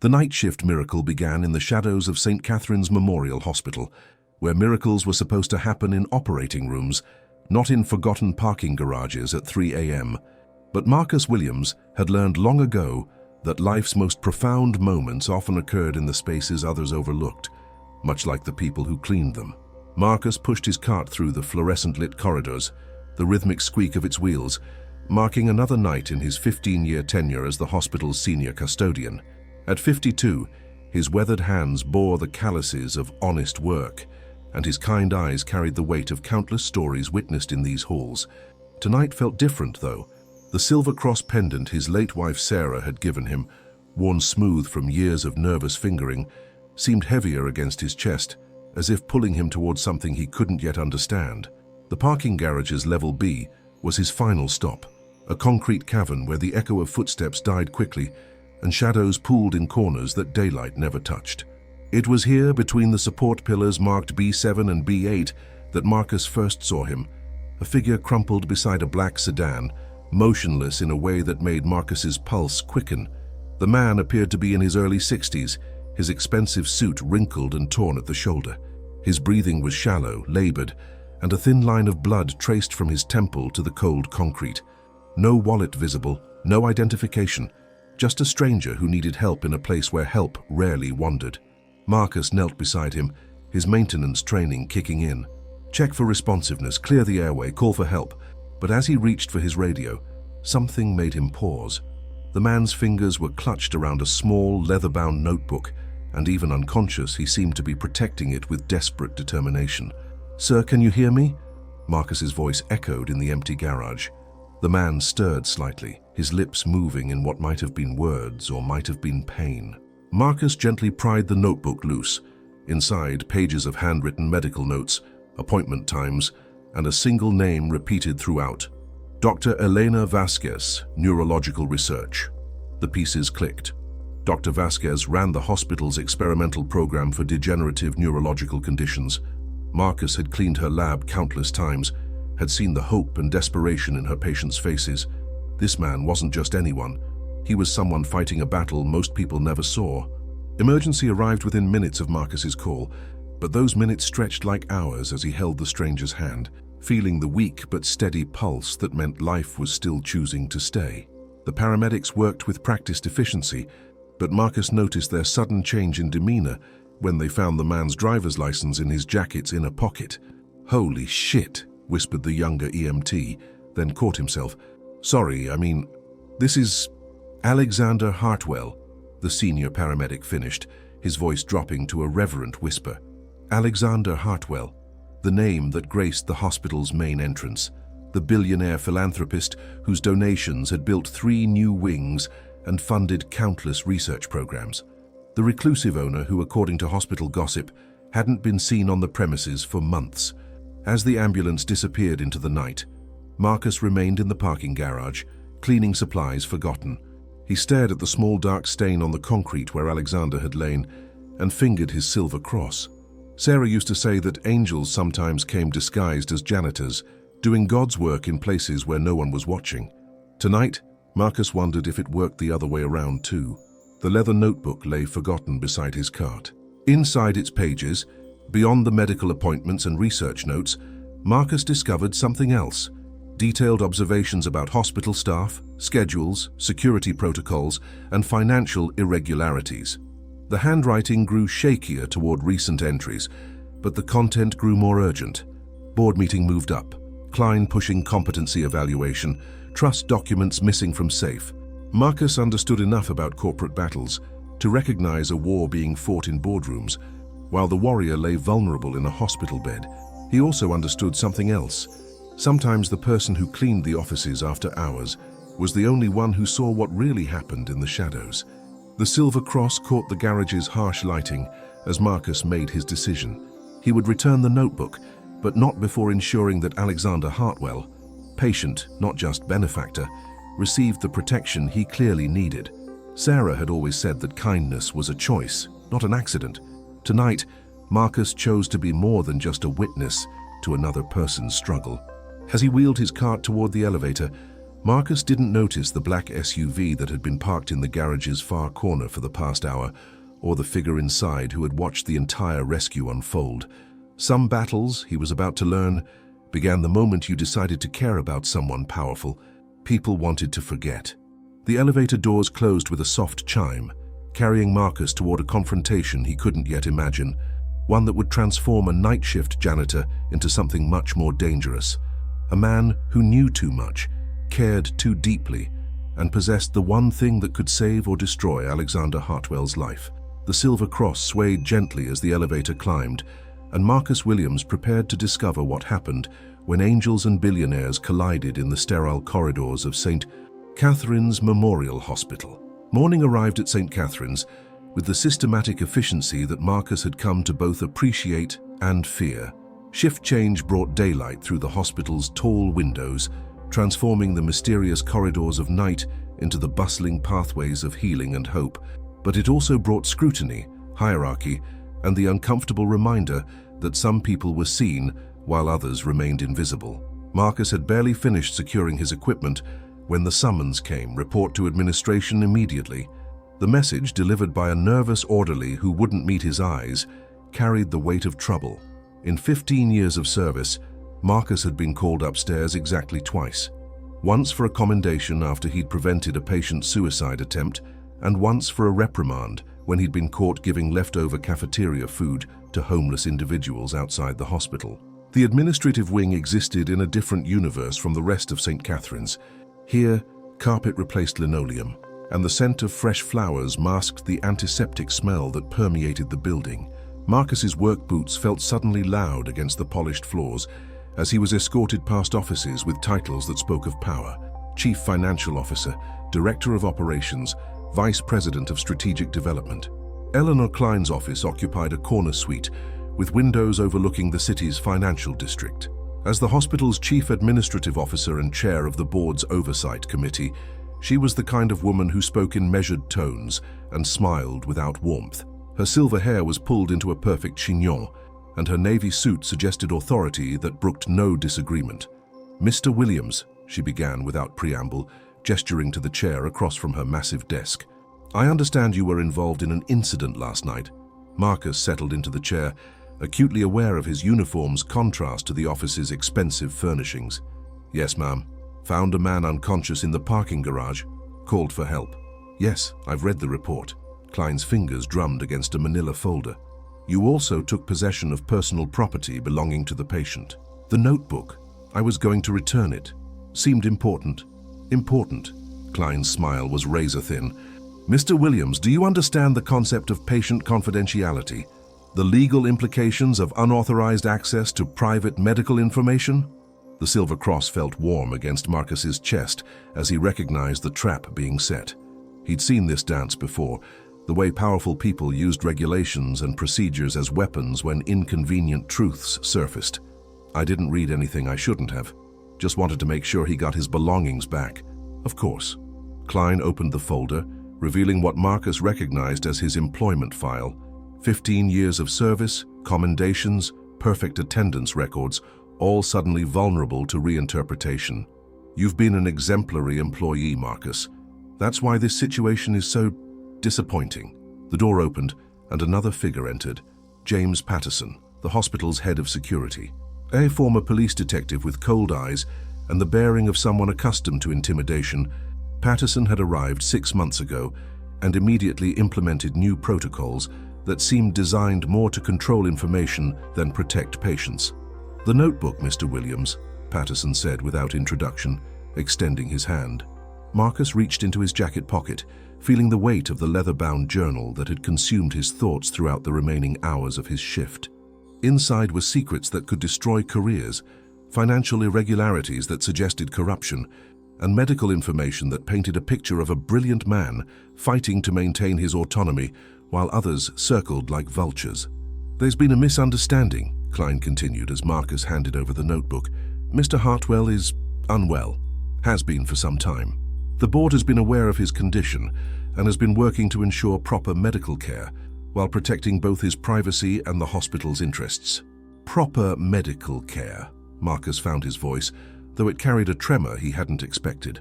The night shift miracle began in the shadows of St. Catherine's Memorial Hospital, where miracles were supposed to happen in operating rooms, not in forgotten parking garages at 3 a.m. But Marcus Williams had learned long ago that life's most profound moments often occurred in the spaces others overlooked, much like the people who cleaned them. Marcus pushed his cart through the fluorescent-lit corridors, the rhythmic squeak of its wheels, marking another night in his 15-year tenure as the hospital's senior custodian. At 52, his weathered hands bore the calluses of honest work, and his kind eyes carried the weight of countless stories witnessed in these halls. Tonight felt different, though. The silver cross pendant his late wife Sarah had given him, worn smooth from years of nervous fingering, seemed heavier against his chest, as if pulling him towards something he couldn't yet understand. The parking garage's level B was his final stop, a concrete cavern where the echo of footsteps died quickly and shadows pooled in corners that daylight never touched. It was here, between the support pillars marked B7 and B8, that Marcus first saw him, a figure crumpled beside a black sedan, motionless in a way that made Marcus's pulse quicken. The man appeared to be in his early 60s, his expensive suit wrinkled and torn at the shoulder. His breathing was shallow, labored, and a thin line of blood traced from his temple to the cold concrete. No wallet visible, no identification, just a stranger who needed help in a place where help rarely wandered. Marcus knelt beside him, his maintenance training kicking in. Check for responsiveness, clear the airway, call for help. But as he reached for his radio, something made him pause. The man's fingers were clutched around a small, leather-bound notebook, and even unconscious, he seemed to be protecting it with desperate determination. "Sir, can you hear me?" Marcus's voice echoed in the empty garage. The man stirred slightly, his lips moving in what might have been words or might have been pain. Marcus gently pried the notebook loose. Inside, pages of handwritten medical notes, appointment times, and a single name repeated throughout. Dr. Elena Vasquez, Neurological Research. The pieces clicked. Dr. Vasquez ran the hospital's experimental program for degenerative neurological conditions. Marcus had cleaned her lab countless times, had seen the hope and desperation in her patients' faces. This man wasn't just anyone. He was someone fighting a battle most people never saw. Emergency arrived within minutes of Marcus's call, but those minutes stretched like hours as he held the stranger's hand, feeling the weak but steady pulse that meant life was still choosing to stay. The paramedics worked with practiced efficiency, but Marcus noticed their sudden change in demeanor when they found the man's driver's license in his jacket's inner pocket. "Holy shit," whispered the younger EMT, then caught himself. "Sorry, this is Alexander Hartwell," the senior paramedic finished, his voice dropping to a reverent whisper. Alexander Hartwell, the name that graced the hospital's main entrance, the billionaire philanthropist whose donations had built 3 new wings and funded countless research programs. The reclusive owner who, according to hospital gossip, hadn't been seen on the premises for months. As the ambulance disappeared into the night, Marcus remained in the parking garage, cleaning supplies forgotten. He stared at the small dark stain on the concrete where Alexander had lain and fingered his silver cross. Sarah used to say that angels sometimes came disguised as janitors, doing God's work in places where no one was watching. Tonight, Marcus wondered if it worked the other way around too. The leather notebook lay forgotten beside his cart. Inside its pages, beyond the medical appointments and research notes, Marcus discovered something else: detailed observations about hospital staff, schedules, security protocols, and financial irregularities. The handwriting grew shakier toward recent entries, but the content grew more urgent. Board meeting moved up, Klein pushing competency evaluation, trust documents missing from safe. Marcus understood enough about corporate battles to recognize a war being fought in boardrooms, while the warrior lay vulnerable in a hospital bed. He also understood something else. Sometimes the person who cleaned the offices after hours was the only one who saw what really happened in the shadows. The silver cross caught the garage's harsh lighting as Marcus made his decision. He would return the notebook, but not before ensuring that Alexander Hartwell, patient, not just benefactor, received the protection he clearly needed. Sarah had always said that kindness was a choice, not an accident. Tonight, Marcus chose to be more than just a witness to another person's struggle. As he wheeled his cart toward the elevator, Marcus didn't notice the black SUV that had been parked in the garage's far corner for the past hour, or the figure inside who had watched the entire rescue unfold. Some battles, he was about to learn, began the moment you decided to care about someone powerful. People wanted to forget. The elevator doors closed with a soft chime, carrying Marcus toward a confrontation he couldn't yet imagine, one that would transform a night shift janitor into something much more dangerous. A man who knew too much, cared too deeply, and possessed the one thing that could save or destroy Alexander Hartwell's life. The silver cross swayed gently as the elevator climbed, and Marcus Williams prepared to discover what happened when angels and billionaires collided in the sterile corridors of St. Catherine's Memorial Hospital. Morning arrived at St. Catherine's with the systematic efficiency that Marcus had come to both appreciate and fear. Shift change brought daylight through the hospital's tall windows, transforming the mysterious corridors of night into the bustling pathways of healing and hope. But it also brought scrutiny, hierarchy, and the uncomfortable reminder that some people were seen while others remained invisible. Marcus had barely finished securing his equipment when the summons came. Report to administration immediately. The message, delivered by a nervous orderly who wouldn't meet his eyes, carried the weight of trouble. In 15 years of service, Marcus had been called upstairs exactly twice. Once for a commendation after he'd prevented a patient's suicide attempt, and once for a reprimand when he'd been caught giving leftover cafeteria food to homeless individuals outside the hospital. The administrative wing existed in a different universe from the rest of St. Catherine's. Here, carpet replaced linoleum, and the scent of fresh flowers masked the antiseptic smell that permeated the building. Marcus's work boots felt suddenly loud against the polished floors as he was escorted past offices with titles that spoke of power: Chief Financial Officer, Director of Operations, Vice President of Strategic Development. Eleanor Klein's office occupied a corner suite with windows overlooking the city's financial district. As the hospital's chief administrative officer and chair of the board's oversight committee, she was the kind of woman who spoke in measured tones and smiled without warmth. Her silver hair was pulled into a perfect chignon, and her navy suit suggested authority that brooked no disagreement. "Mr. Williams," she began without preamble, gesturing to the chair across from her massive desk. "I understand you were involved in an incident last night." Marcus settled into the chair, acutely aware of his uniform's contrast to the office's expensive furnishings. "Yes, ma'am. Found a man unconscious in the parking garage. Called for help." "Yes, I've read the report." Klein's fingers drummed against a manila folder. "You also took possession of personal property belonging to the patient." "The notebook. I was going to return it. Seemed important." "Important." Klein's smile was razor-thin. "Mr. Williams, do you understand the concept of patient confidentiality? The legal implications of unauthorized access to private medical information?" The silver cross felt warm against Marcus's chest as he recognized the trap being set. He'd seen this dance before, the way powerful people used regulations and procedures as weapons when inconvenient truths surfaced. "I didn't read anything I shouldn't have. Just wanted to make sure he got his belongings back." "Of course." Klein opened the folder, revealing what Marcus recognized as his employment file. 15 years of service, commendations, perfect attendance records, all suddenly vulnerable to reinterpretation. "You've been an exemplary employee, Marcus. That's why this situation is so disappointing." The door opened, and another figure entered, James Patterson, the hospital's head of security. A former police detective with cold eyes and the bearing of someone accustomed to intimidation, Patterson had arrived 6 months ago and immediately implemented new protocols that seemed designed more to control information than protect patients. "The notebook, Mr. Williams," Patterson said without introduction, extending his hand. Marcus reached into his jacket pocket, feeling the weight of the leather-bound journal that had consumed his thoughts throughout the remaining hours of his shift. Inside were secrets that could destroy careers, financial irregularities that suggested corruption, and medical information that painted a picture of a brilliant man fighting to maintain his autonomy while others circled like vultures. "There's been a misunderstanding," Klein continued as Marcus handed over the notebook. "Mr. Hartwell is unwell, has been for some time. The board has been aware of his condition and has been working to ensure proper medical care while protecting both his privacy and the hospital's interests." Proper medical care. Marcus found his voice, though it carried a tremor he hadn't expected.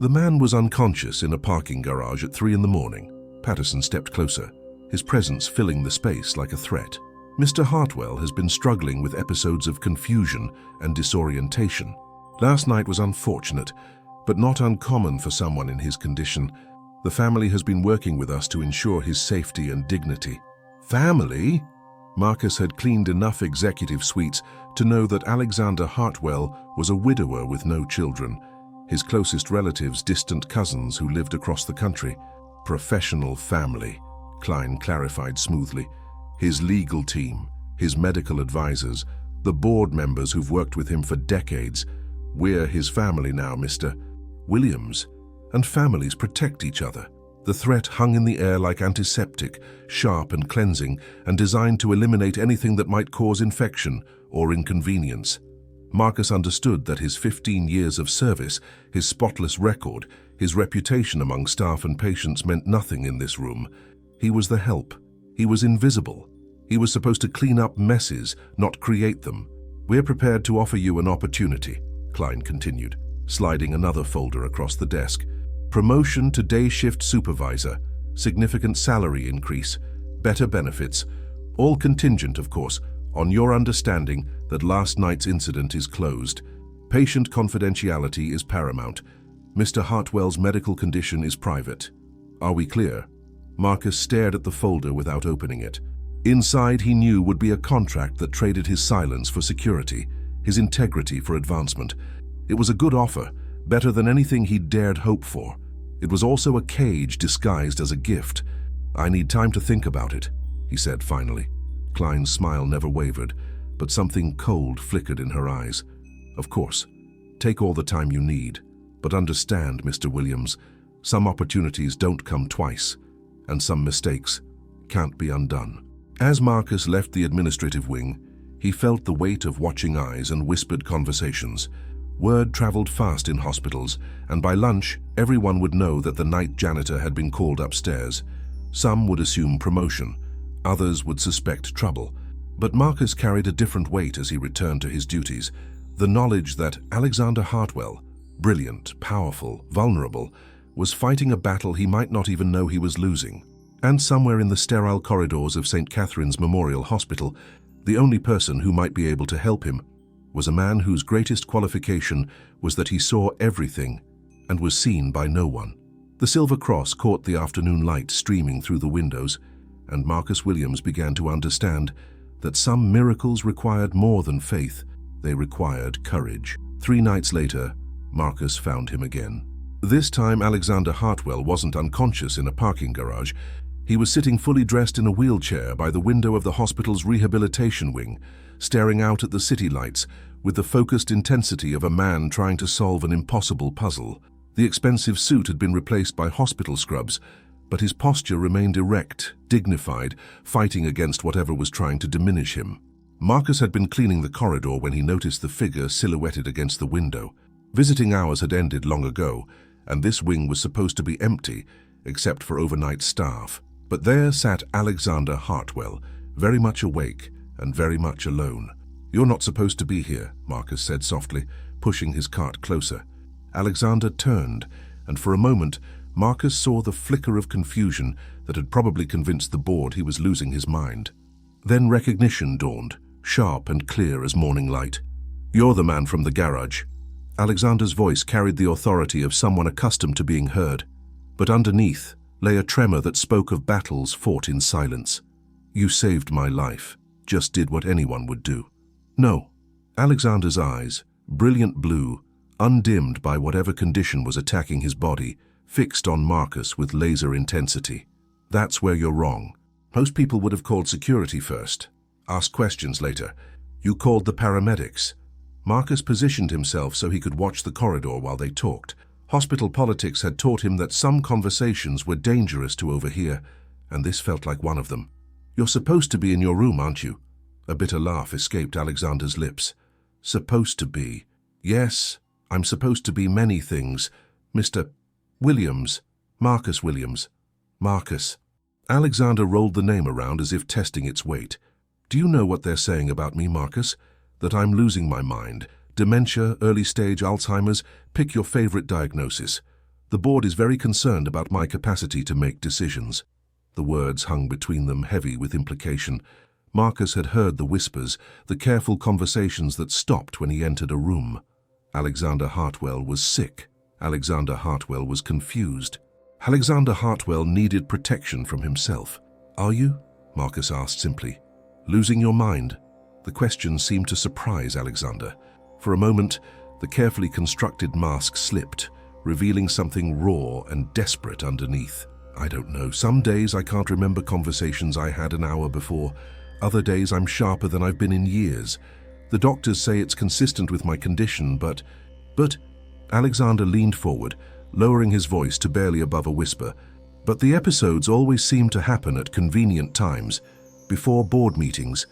The man was unconscious in a parking garage at 3 in the morning. Patterson stepped closer, his presence filling the space like a threat. Mr. Hartwell has been struggling with episodes of confusion and disorientation. Last night was unfortunate, but not uncommon for someone in his condition. The family has been working with us to ensure his safety and dignity. Family? Marcus had cleaned enough executive suites to know that Alexander Hartwell was a widower with no children. His closest relatives, distant cousins who lived across the country. Professional family, Klein clarified smoothly. His legal team, his medical advisors, the board members who've worked with him for decades. We're his family now, Mr. Williams, and families protect each other. The threat hung in the air like antiseptic, sharp and cleansing, and designed to eliminate anything that might cause infection or inconvenience. Marcus understood that his 15 years of service, his spotless record, his reputation among staff and patients meant nothing in this room. He was the help. He was invisible. He was supposed to clean up messes, not create them. We're prepared to offer you an opportunity, Klein continued, sliding another folder across the desk. Promotion to day shift supervisor, significant salary increase, better benefits, all contingent, of course, on your understanding that last night's incident is closed. Patient confidentiality is paramount. Mr. Hartwell's medical condition is private. Are we clear? Marcus stared at the folder without opening it. Inside, he knew, would be a contract that traded his silence for security, his integrity for advancement. It was a good offer, better than anything he'd dared hope for. It was also a cage disguised as a gift. I need time to think about it, he said finally. Klein's smile never wavered, but something cold flickered in her eyes. Of course, take all the time you need, but understand, Mr. Williams, some opportunities don't come twice, and some mistakes can't be undone. As Marcus left the administrative wing, he felt the weight of watching eyes and whispered conversations. Word traveled fast in hospitals, and by lunch, everyone would know that the night janitor had been called upstairs. Some would assume promotion, others would suspect trouble. But Marcus carried a different weight as he returned to his duties. The knowledge that Alexander Hartwell, brilliant, powerful, vulnerable, was fighting a battle he might not even know he was losing. And somewhere in the sterile corridors of St. Catherine's Memorial Hospital, the only person who might be able to help him was a man whose greatest qualification was that he saw everything and was seen by no one. The silver cross caught the afternoon light streaming through the windows, and Marcus Williams began to understand that some miracles required more than faith. They required courage. 3 nights later, Marcus found him again. This time, Alexander Hartwell wasn't unconscious in a parking garage. He was sitting fully dressed in a wheelchair by the window of the hospital's rehabilitation wing, staring out at the city lights with the focused intensity of a man trying to solve an impossible puzzle. The expensive suit had been replaced by hospital scrubs, but his posture remained erect, dignified, fighting against whatever was trying to diminish him. Marcus had been cleaning the corridor when he noticed the figure silhouetted against the window. Visiting hours had ended long ago, and this wing was supposed to be empty, except for overnight staff. But there sat Alexander Hartwell, very much awake and very much alone. "You're not supposed to be here," Marcus said softly, pushing his cart closer. Alexander turned, and for a moment, Marcus saw the flicker of confusion that had probably convinced the board he was losing his mind. Then recognition dawned, sharp and clear as morning light. "You're the man from the garage." Alexander's voice carried the authority of someone accustomed to being heard, but underneath lay a tremor that spoke of battles fought in silence. "You saved my life, just did what anyone would do." "No." Alexander's eyes, brilliant blue, undimmed by whatever condition was attacking his body, fixed on Marcus with laser intensity. "That's where you're wrong. Most people would have called security first, asked questions later. You called the paramedics." Marcus positioned himself so he could watch the corridor while they talked. Hospital politics had taught him that some conversations were dangerous to overhear, and this felt like one of them. "You're supposed to be in your room, aren't you?" A bitter laugh escaped Alexander's lips. "Supposed to be. Yes, I'm supposed to be many things. Mr. Williams. Marcus Williams. Marcus." Alexander rolled the name around as if testing its weight. "Do you know what they're saying about me, Marcus? That I'm losing my mind. Dementia, early-stage Alzheimer's, pick your favorite diagnosis. The board is very concerned about my capacity to make decisions." The words hung between them, heavy with implication. Marcus had heard the whispers, the careful conversations that stopped when he entered a room. Alexander Hartwell was sick. Alexander Hartwell was confused. Alexander Hartwell needed protection from himself. "Are you?" Marcus asked simply. "Losing your mind?" The question seemed to surprise Alexander. For a moment, the carefully constructed mask slipped, revealing something raw and desperate underneath. "I don't know. Some days I can't remember conversations I had an hour before. Other days I'm sharper than I've been in years. The doctors say it's consistent with my condition, but... Alexander leaned forward, lowering his voice to barely above a whisper. "But the episodes always seem to happen at convenient times, before board meetings,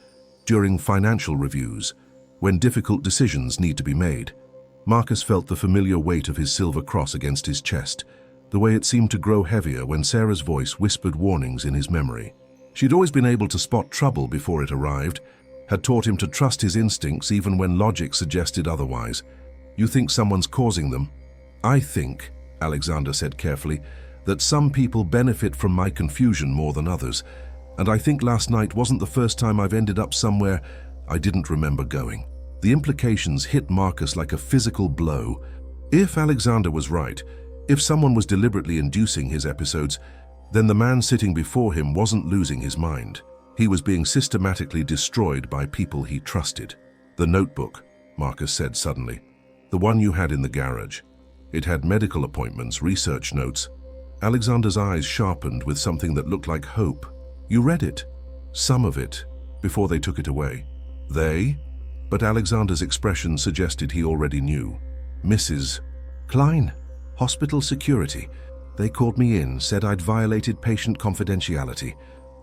during financial reviews, when difficult decisions need to be made." Marcus felt the familiar weight of his silver cross against his chest, the way it seemed to grow heavier when Sarah's voice whispered warnings in his memory. She'd always been able to spot trouble before it arrived, had taught him to trust his instincts even when logic suggested otherwise. "You think someone's causing them?" "I think," Alexander said carefully, "that some people benefit from my confusion more than others, and I think last night wasn't the first time I've ended up somewhere I didn't remember going." The implications hit Marcus like a physical blow. If Alexander was right, if someone was deliberately inducing his episodes, then the man sitting before him wasn't losing his mind. He was being systematically destroyed by people he trusted. "The notebook," Marcus said suddenly. "The one you had in the garage. It had medical appointments, research notes." Alexander's eyes sharpened with something that looked like hope. "You read it?" "Some of it, before they took it away." "They?" But Alexander's expression suggested he already knew. "Mrs. Klein, hospital security. They called me in, said I'd violated patient confidentiality,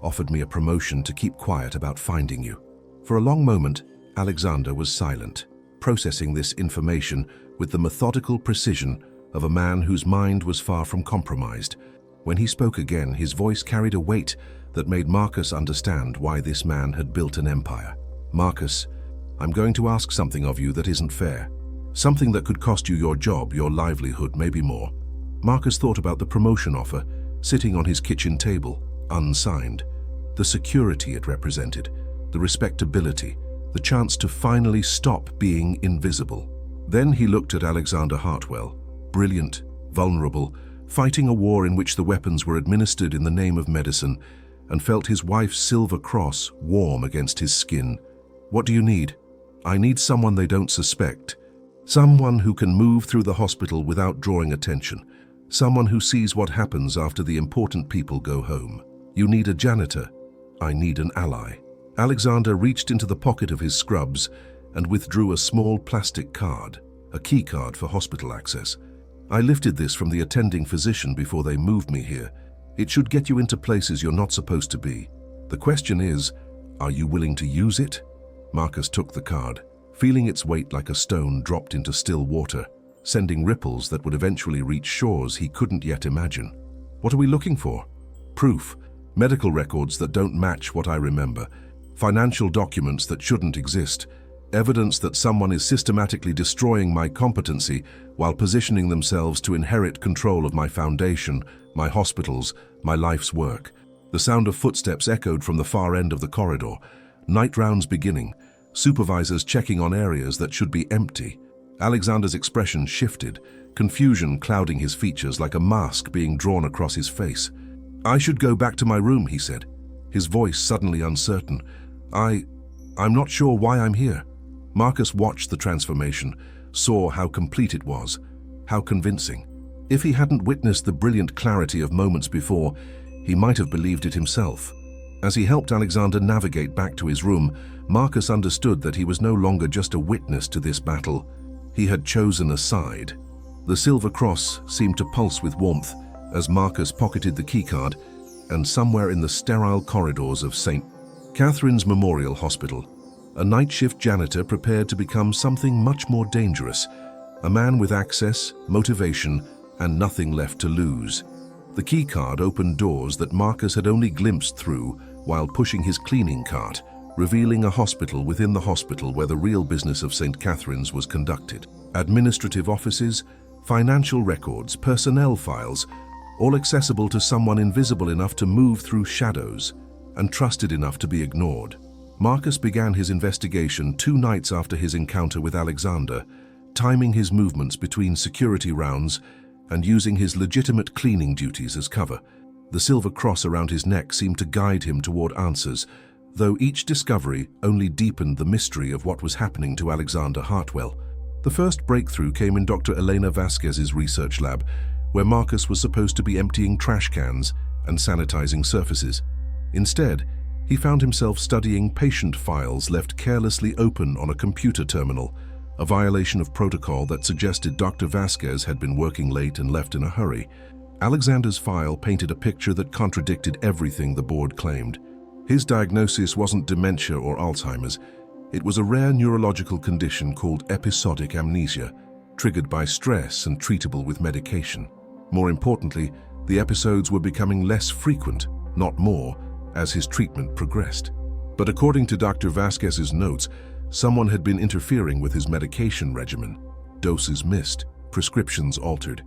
offered me a promotion to keep quiet about finding you." For a long moment, Alexander was silent, processing this information with the methodical precision of a man whose mind was far from compromised. When he spoke again, his voice carried a weight that made Marcus understand why this man had built an empire. "Marcus, I'm going to ask something of you that isn't fair. Something that could cost you your job, your livelihood, maybe more." Marcus thought about the promotion offer, sitting on his kitchen table, unsigned. The security it represented, the respectability, the chance to finally stop being invisible. Then he looked at Alexander Hartwell, brilliant, vulnerable, fighting a war in which the weapons were administered in the name of medicine, and felt his wife's silver cross warm against his skin. "What do you need?" "I need someone they don't suspect. Someone who can move through the hospital without drawing attention. Someone who sees what happens after the important people go home. You need a janitor. I need an ally." Alexander reached into the pocket of his scrubs and withdrew a small plastic card, a key card for hospital access. "I lifted this from the attending physician before they moved me here. It should get you into places you're not supposed to be. The question is, are you willing to use it?" Marcus took the card, feeling its weight like a stone dropped into still water, sending ripples that would eventually reach shores he couldn't yet imagine. "What are we looking for?" "Proof. Medical records that don't match what I remember. Financial documents that shouldn't exist. Evidence that someone is systematically destroying my competency while positioning themselves to inherit control of my foundation, my hospitals, my life's work." The sound of footsteps echoed from the far end of the corridor. Night rounds beginning, supervisors checking on areas that should be empty. Alexander's expression shifted, confusion clouding his features like a mask being drawn across his face. "I should go back to my room," he said, his voice suddenly uncertain. I'm not sure why I'm here." Marcus watched the transformation, saw how complete it was, how convincing. If he hadn't witnessed the brilliant clarity of moments before, he might have believed it himself. As he helped Alexander navigate back to his room, Marcus understood that he was no longer just a witness to this battle. He had chosen a side. The silver cross seemed to pulse with warmth as Marcus pocketed the keycard, and somewhere in the sterile corridors of St. Catherine's Memorial Hospital, a night shift janitor prepared to become something much more dangerous, a man with access, motivation, and nothing left to lose. The keycard opened doors that Marcus had only glimpsed through while pushing his cleaning cart, revealing a hospital within the hospital where the real business of St. Catherine's was conducted. Administrative offices, financial records, personnel files, all accessible to someone invisible enough to move through shadows and trusted enough to be ignored. Marcus began his investigation 2 nights after his encounter with Alexander, timing his movements between security rounds and using his legitimate cleaning duties as cover. The silver cross around his neck seemed to guide him toward answers, though each discovery only deepened the mystery of what was happening to Alexander Hartwell. The first breakthrough came in Dr. Elena Vasquez's research lab, where Marcus was supposed to be emptying trash cans and sanitizing surfaces. Instead, he found himself studying patient files left carelessly open on a computer terminal, a violation of protocol that suggested Dr. Vasquez had been working late and left in a hurry. Alexander's file painted a picture that contradicted everything the board claimed. His diagnosis wasn't dementia or Alzheimer's. It was a rare neurological condition called episodic amnesia, triggered by stress and treatable with medication. More importantly, the episodes were becoming less frequent, not more, as his treatment progressed. But according to Dr. Vasquez's notes, someone had been interfering with his medication regimen. Doses missed, prescriptions altered.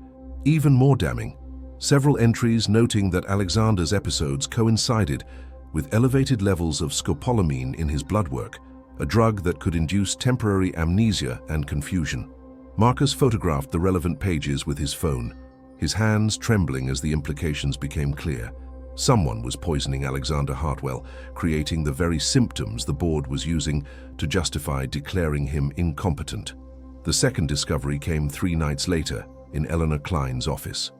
Even more damning, several entries noting that Alexander's episodes coincided with elevated levels of scopolamine in his blood work, a drug that could induce temporary amnesia and confusion. Marcus photographed the relevant pages with his phone, his hands trembling as the implications became clear. Someone was poisoning Alexander Hartwell, creating the very symptoms the board was using to justify declaring him incompetent. The second discovery came 3 nights later in Eleanor Klein's office.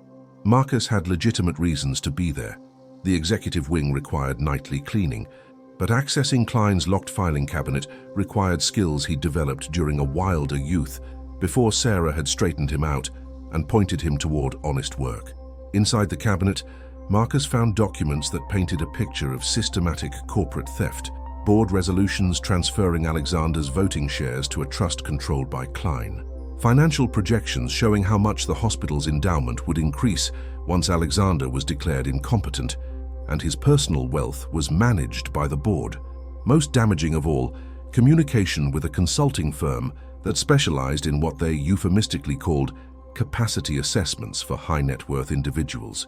Marcus had legitimate reasons to be there. The executive wing required nightly cleaning, but accessing Klein's locked filing cabinet required skills he'd developed during a wilder youth before Sarah had straightened him out and pointed him toward honest work. Inside the cabinet, Marcus found documents that painted a picture of systematic corporate theft, board resolutions transferring Alexander's voting shares to a trust controlled by Klein, financial projections showing how much the hospital's endowment would increase once Alexander was declared incompetent, and his personal wealth was managed by the board. Most damaging of all, communication with a consulting firm that specialized in what they euphemistically called capacity assessments for high-net-worth individuals.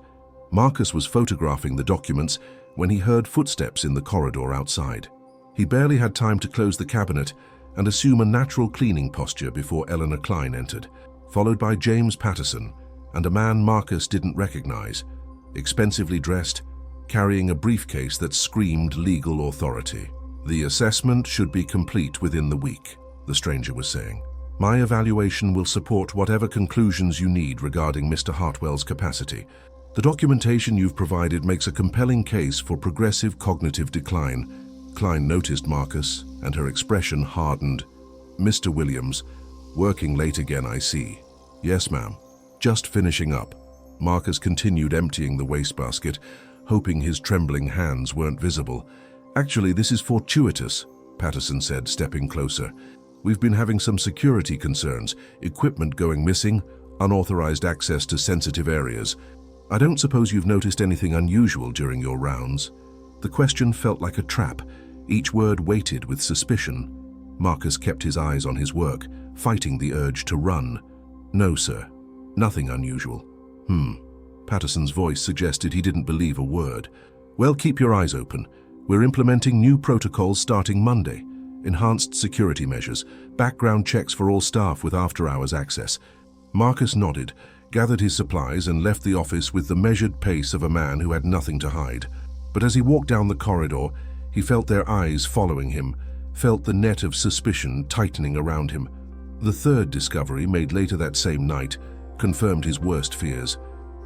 Marcus was photographing the documents when he heard footsteps in the corridor outside. He barely had time to close the cabinet and assume a natural cleaning posture before Eleanor Klein entered, followed by James Patterson and a man Marcus didn't recognize, expensively dressed, carrying a briefcase that screamed legal authority. "The assessment should be complete within the week," the stranger was saying. "My evaluation will support whatever conclusions you need regarding Mr. Hartwell's capacity. The documentation you've provided makes a compelling case for progressive cognitive decline." Klein noticed Marcus, and her expression hardened. "Mr. Williams, working late again, I see." "Yes, ma'am. Just finishing up." Marcus continued emptying the wastebasket, hoping his trembling hands weren't visible. "Actually, this is fortuitous," Patterson said, stepping closer. "We've been having some security concerns, equipment going missing, unauthorized access to sensitive areas. I don't suppose you've noticed anything unusual during your rounds?" The question felt like a trap, each word weighted with suspicion. Marcus kept his eyes on his work, fighting the urge to run. "No, sir. Nothing unusual." Patterson's voice suggested he didn't believe a word. "Well, keep your eyes open. We're implementing new protocols starting Monday. Enhanced security measures, background checks for all staff with after-hours access." Marcus nodded, gathered his supplies and left the office with the measured pace of a man who had nothing to hide. But as he walked down the corridor, he felt their eyes following him, felt the net of suspicion tightening around him. The third discovery, made later that same night, confirmed his worst fears.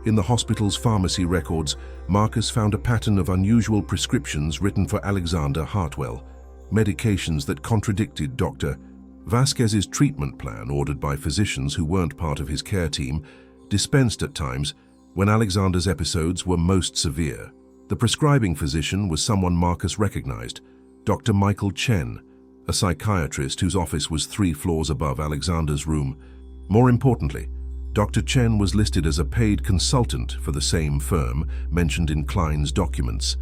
In the hospital's pharmacy records, Marcus found a pattern of unusual prescriptions written for Alexander Hartwell, medications that contradicted Dr. Vasquez's treatment plan, ordered by physicians who weren't part of his care team, dispensed at times when Alexander's episodes were most severe. The prescribing physician was someone Marcus recognized, Dr. Michael Chen, a psychiatrist whose office was 3 floors above Alexander's room. More importantly, Dr. Chen was listed as a paid consultant for the same firm mentioned in Klein's documents,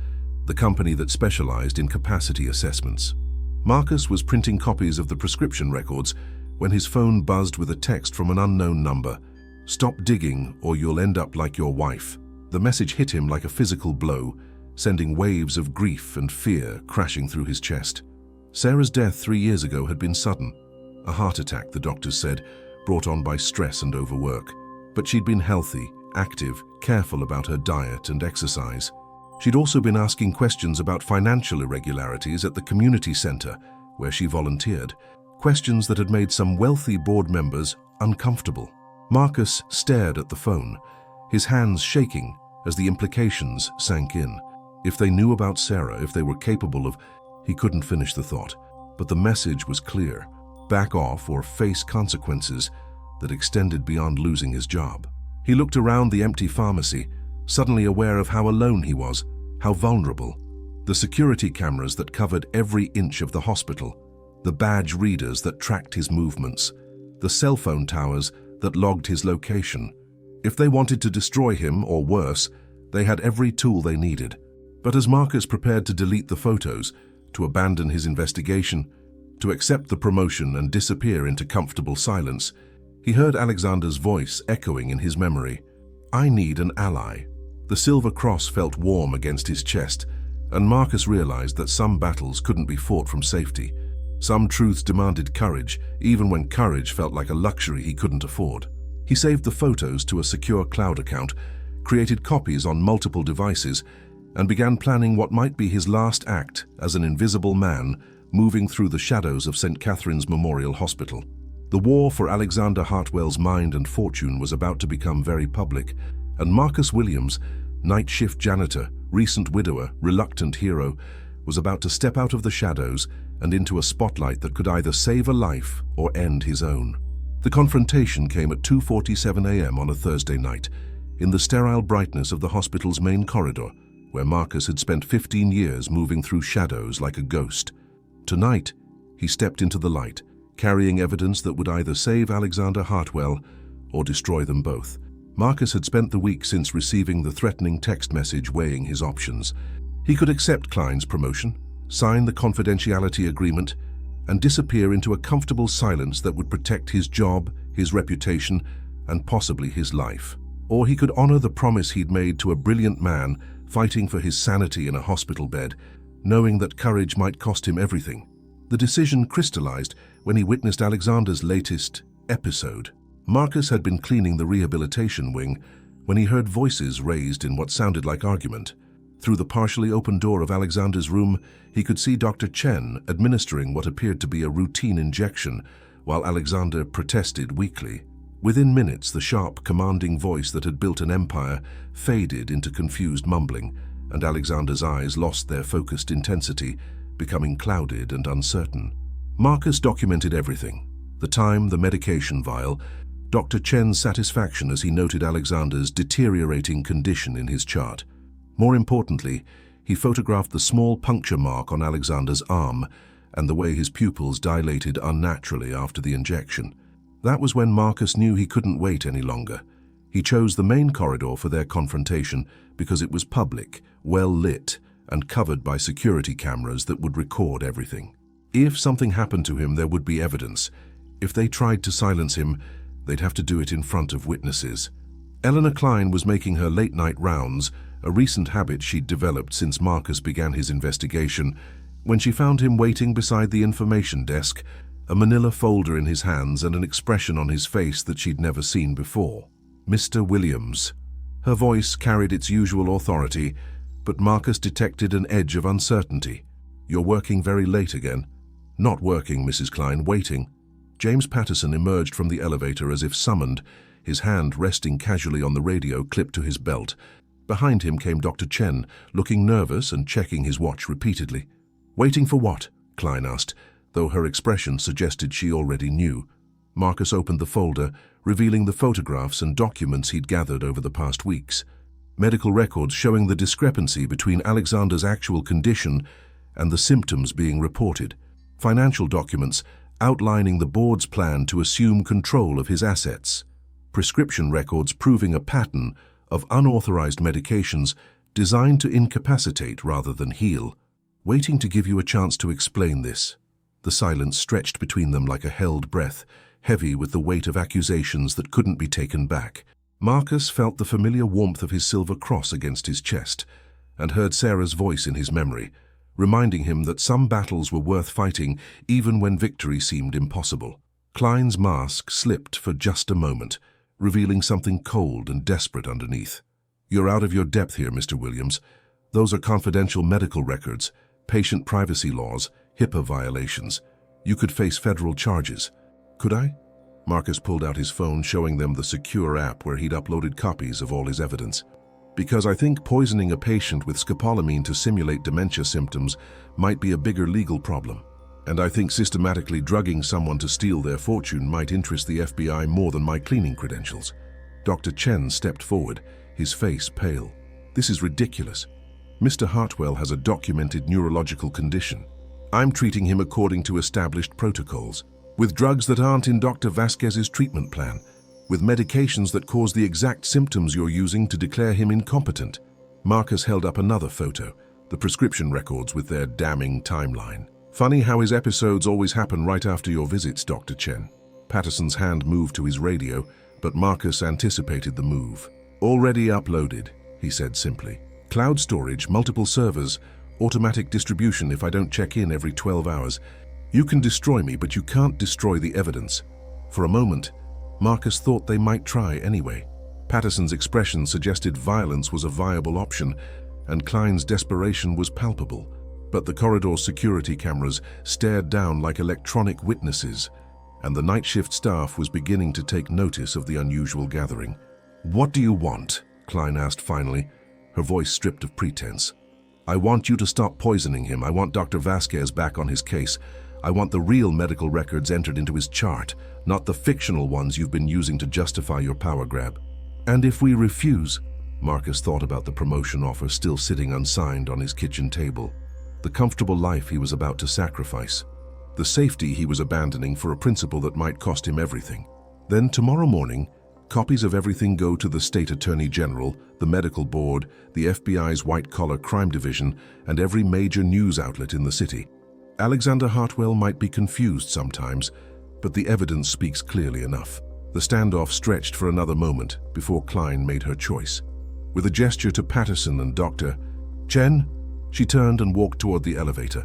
the company that specialized in capacity assessments. Marcus was printing copies of the prescription records when his phone buzzed with a text from an unknown number. "Stop digging or you'll end up like your wife." The message hit him like a physical blow, sending waves of grief and fear crashing through his chest. Sarah's death 3 years ago had been sudden. A heart attack, the doctors said, brought on by stress and overwork. But she'd been healthy, active, careful about her diet and exercise. She'd also been asking questions about financial irregularities at the community center, where she volunteered, questions that had made some wealthy board members uncomfortable. Marcus stared at the phone, his hands shaking as the implications sank in. If they knew about Sarah, if they were capable of... He couldn't finish the thought, but the message was clear. Back off or face consequences that extended beyond losing his job. He looked around the empty pharmacy, suddenly aware of how alone he was, how vulnerable. The security cameras that covered every inch of the hospital, the badge readers that tracked his movements, the cell phone towers that logged his location. If they wanted to destroy him, or worse, they had every tool they needed. But as Marcus prepared to delete the photos, to abandon his investigation, to accept the promotion and disappear into comfortable silence, he heard Alexander's voice echoing in his memory. "I need an ally." The silver cross felt warm against his chest, and Marcus realized that some battles couldn't be fought from safety. Some truths demanded courage, even when courage felt like a luxury he couldn't afford. He saved the photos to a secure cloud account, created copies on multiple devices, and began planning what might be his last act as an invisible man moving through the shadows of St. Catherine's Memorial Hospital. The war for Alexander Hartwell's mind and fortune was about to become very public, and Marcus Williams, night shift janitor, recent widower, reluctant hero, was about to step out of the shadows and into a spotlight that could either save a life or end his own. The confrontation came at 2:47 a.m. on a Thursday night, in the sterile brightness of the hospital's main corridor, where Marcus had spent 15 years moving through shadows like a ghost. Tonight, he stepped into the light, carrying evidence that would either save Alexander Hartwell or destroy them both. Marcus had spent the week since receiving the threatening text message weighing his options. He could accept Klein's promotion, sign the confidentiality agreement, and disappear into a comfortable silence that would protect his job, his reputation, and possibly his life. Or he could honor the promise he'd made to a brilliant man fighting for his sanity in a hospital bed, knowing that courage might cost him everything. The decision crystallized when he witnessed Alexander's latest episode. Marcus had been cleaning the rehabilitation wing when he heard voices raised in what sounded like argument. Through the partially open door of Alexander's room, he could see Dr. Chen administering what appeared to be a routine injection, while Alexander protested weakly. Within minutes, the sharp, commanding voice that had built an empire faded into confused mumbling, and Alexander's eyes lost their focused intensity, becoming clouded and uncertain. Marcus documented everything: the time, the medication vial, Dr. Chen's satisfaction as he noted Alexander's deteriorating condition in his chart. More importantly, he photographed the small puncture mark on Alexander's arm and the way his pupils dilated unnaturally after the injection. That was when Marcus knew he couldn't wait any longer. He chose the main corridor for their confrontation because it was public, well lit, and covered by security cameras that would record everything. If something happened to him, there would be evidence. If they tried to silence him, they'd have to do it in front of witnesses. Eleanor Klein was making her late-night rounds, a recent habit she'd developed since Marcus began his investigation, when she found him waiting beside the information desk, a manila folder in his hands and an expression on his face that she'd never seen before. "Mr. Williams." Her voice carried its usual authority, but Marcus detected an edge of uncertainty. "You're working very late again." "Not working, Mrs. Klein, waiting." James Patterson emerged from the elevator as if summoned, his hand resting casually on the radio clipped to his belt. Behind him came Dr. Chen, looking nervous and checking his watch repeatedly. "Waiting for what?" Klein asked, though her expression suggested she already knew. Marcus opened the folder, revealing the photographs and documents he'd gathered over the past weeks. Medical records showing the discrepancy between Alexander's actual condition and the symptoms being reported. Financial documents outlining the board's plan to assume control of his assets. Prescription records proving a pattern of unauthorized medications designed to incapacitate rather than heal. "Waiting to give you a chance to explain this." The silence stretched between them like a held breath, heavy with the weight of accusations that couldn't be taken back. Marcus felt the familiar warmth of his silver cross against his chest and heard Sarah's voice in his memory, reminding him that some battles were worth fighting even when victory seemed impossible. Klein's mask slipped for just a moment, revealing something cold and desperate underneath. "You're out of your depth here, Mr. Williams. Those are confidential medical records, patient privacy laws, HIPAA violations. You could face federal charges." "Could I?" Marcus pulled out his phone, showing them the secure app where he'd uploaded copies of all his evidence. "Because I think poisoning a patient with scopolamine to simulate dementia symptoms might be a bigger legal problem. And I think systematically drugging someone to steal their fortune might interest the FBI more than my cleaning credentials." Dr. Chen stepped forward, his face pale. "This is ridiculous. Mr. Hartwell has a documented neurological condition. I'm treating him according to established protocols, with drugs that aren't in Dr. Vasquez's treatment plan, with medications that cause the exact symptoms you're using to declare him incompetent." Marcus held up another photo, the prescription records with their damning timeline. "Funny how his episodes always happen right after your visits, Dr. Chen." Patterson's hand moved to his radio, but Marcus anticipated the move. "Already uploaded," he said simply. "Cloud storage, multiple servers, automatic distribution if I don't check in every 12 hours. You can destroy me, but you can't destroy the evidence." For a moment, Marcus thought they might try anyway. Patterson's expression suggested violence was a viable option, and Klein's desperation was palpable. But the corridor's security cameras stared down like electronic witnesses, and the night shift staff was beginning to take notice of the unusual gathering. "What do you want?" Klein asked finally, her voice stripped of pretense. "I want you to stop poisoning him. I want Dr. Vasquez back on his case. I want the real medical records entered into his chart, not the fictional ones you've been using to justify your power grab." "And if we refuse?" Marcus thought about the promotion offer still sitting unsigned on his kitchen table. The comfortable life he was about to sacrifice. The safety he was abandoning for a principle that might cost him everything. Then tomorrow morning, copies of everything go to the State Attorney General, the Medical Board, the FBI's White-Collar Crime Division, and every major news outlet in the city. Alexander Hartwell might be confused sometimes, but the evidence speaks clearly enough. The standoff stretched for another moment before Klein made her choice. With a gesture to Patterson and Dr. Chen, she turned and walked toward the elevator,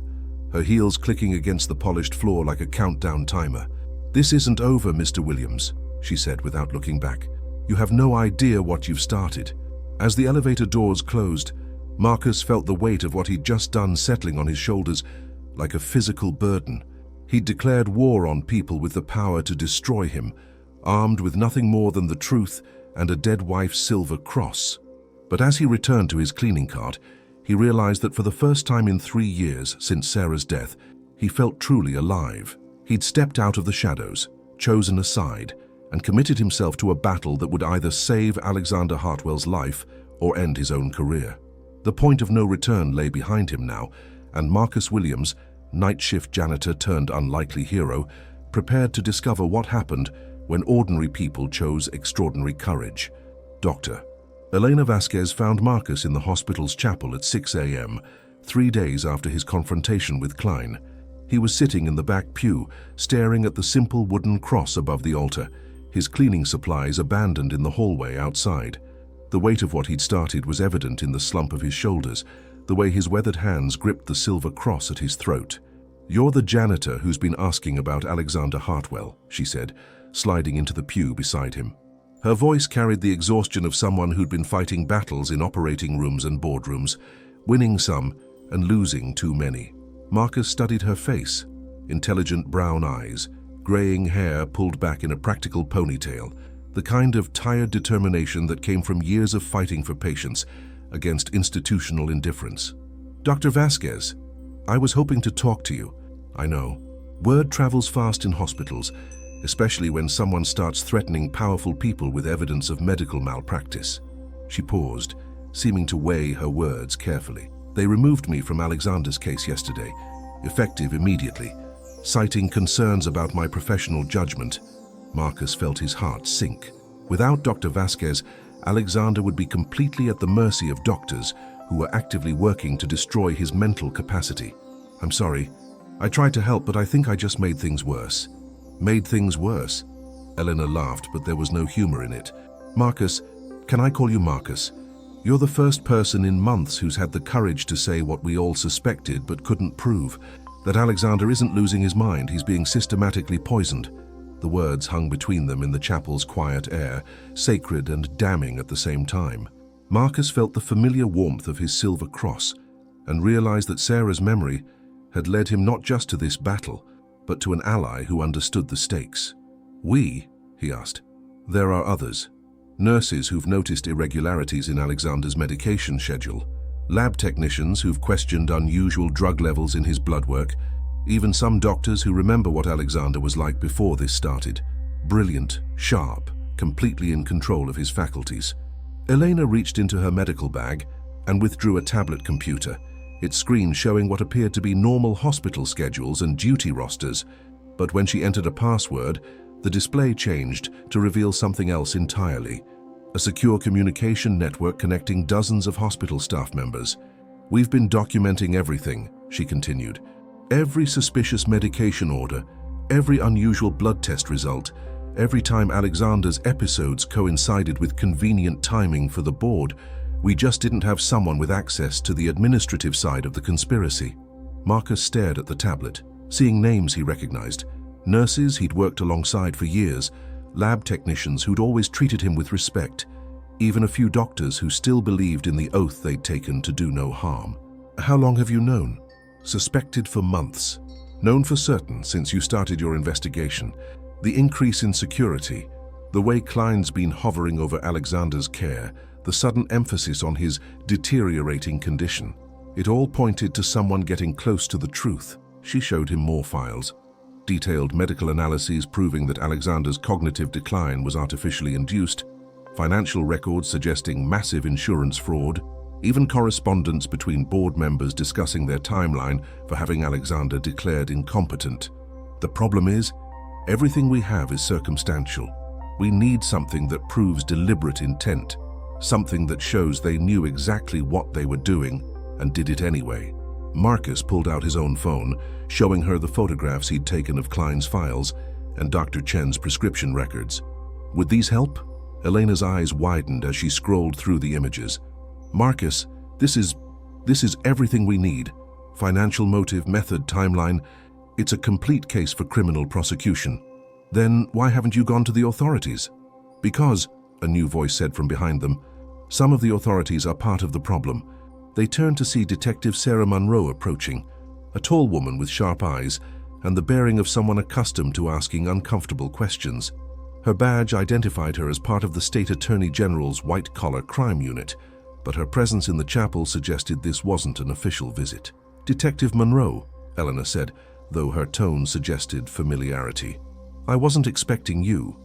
her heels clicking against the polished floor like a countdown timer. "This isn't over, Mr. Williams," she said without looking back. "You have no idea what you've started." As the elevator doors closed, Marcus felt the weight of what he'd just done settling on his shoulders like a physical burden. He'd declared war on people with the power to destroy him, armed with nothing more than the truth and a dead wife's silver cross. But as he returned to his cleaning cart, he realized that for the first time in 3 years since Sarah's death, he felt truly alive. He'd stepped out of the shadows, chosen a side, and committed himself to a battle that would either save Alexander Hartwell's life or end his own career. The point of no return lay behind him now, and Marcus Williams, night shift janitor turned unlikely hero, prepared to discover what happened when ordinary people chose extraordinary courage. Dr. Elena Vasquez found Marcus in the hospital's chapel at 6 a.m., 3 days after his confrontation with Klein. He was sitting in the back pew, staring at the simple wooden cross above the altar, his cleaning supplies abandoned in the hallway outside. The weight of what he'd started was evident in the slump of his shoulders, the way his weathered hands gripped the silver cross at his throat. "You're the janitor who's been asking about Alexander Hartwell," she said, sliding into the pew beside him. Her voice carried the exhaustion of someone who'd been fighting battles in operating rooms and boardrooms, winning some and losing too many. Marcus studied her face, intelligent brown eyes, graying hair pulled back in a practical ponytail, the kind of tired determination that came from years of fighting for patients against institutional indifference. "Dr. Vasquez, I was hoping to talk to you. I know. Word travels fast in hospitals, especially when someone starts threatening powerful people with evidence of medical malpractice." She paused, seeming to weigh her words carefully. "They removed me from Alexander's case yesterday, effective immediately, citing concerns about my professional judgment." Marcus felt his heart sink. Without Dr. Vasquez, Alexander would be completely at the mercy of doctors who were actively working to destroy his mental capacity. "I'm sorry. I tried to help, but I think I just made things worse." "Made things worse?" Elena laughed, but there was no humor in it. Marcus, can I call you Marcus? You're the first person in months who's had the courage to say what we all suspected but couldn't prove, that Alexander isn't losing his mind, he's being systematically poisoned. The words hung between them in the chapel's quiet air, sacred and damning at the same time. Marcus felt the familiar warmth of his silver cross and realized that Sarah's memory had led him not just to this battle, but to an ally who understood the stakes. We? He asked. There are others. Nurses who've noticed irregularities in Alexander's medication schedule, lab technicians who've questioned unusual drug levels in his blood work, even some doctors who remember what Alexander was like before this started. Brilliant, sharp, completely in control of his faculties. Elena reached into her medical bag and withdrew a tablet computer, its screen showing what appeared to be normal hospital schedules and duty rosters. But when she entered a password, the display changed to reveal something else entirely. A secure communication network connecting dozens of hospital staff members. We've been documenting everything, she continued. Every suspicious medication order, every unusual blood test result, every time Alexander's episodes coincided with convenient timing for the board. We just didn't have someone with access to the administrative side of the conspiracy. Marcus stared at the tablet, seeing names he recognized. Nurses he'd worked alongside for years, lab technicians who'd always treated him with respect, even a few doctors who still believed in the oath they'd taken to do no harm. How long have you known? Suspected for months. Known for certain since you started your investigation. The increase in security, the way Klein's been hovering over Alexander's care, the sudden emphasis on his deteriorating condition. It all pointed to someone getting close to the truth. She showed him more files. Detailed medical analyses proving that Alexander's cognitive decline was artificially induced, financial records suggesting massive insurance fraud, even correspondence between board members discussing their timeline for having Alexander declared incompetent. The problem is, everything we have is circumstantial. We need something that proves deliberate intent, something that shows they knew exactly what they were doing and did it anyway. Marcus pulled out his own phone, showing her the photographs he'd taken of Klein's files and Dr. Chen's prescription records. Would these help? Elena's eyes widened as she scrolled through the images. Marcus, this is everything we need. Financial motive, method, timeline. It's a complete case for criminal prosecution. Then why haven't you gone to the authorities? Because, a new voice said from behind them, some of the authorities are part of the problem. They turned to see Detective Sarah Monroe approaching, a tall woman with sharp eyes and the bearing of someone accustomed to asking uncomfortable questions. Her badge identified her as part of the State Attorney General's white-collar crime unit, but her presence in the chapel suggested this wasn't an official visit. Detective Monroe, Elena said, though her tone suggested familiarity. I wasn't expecting you.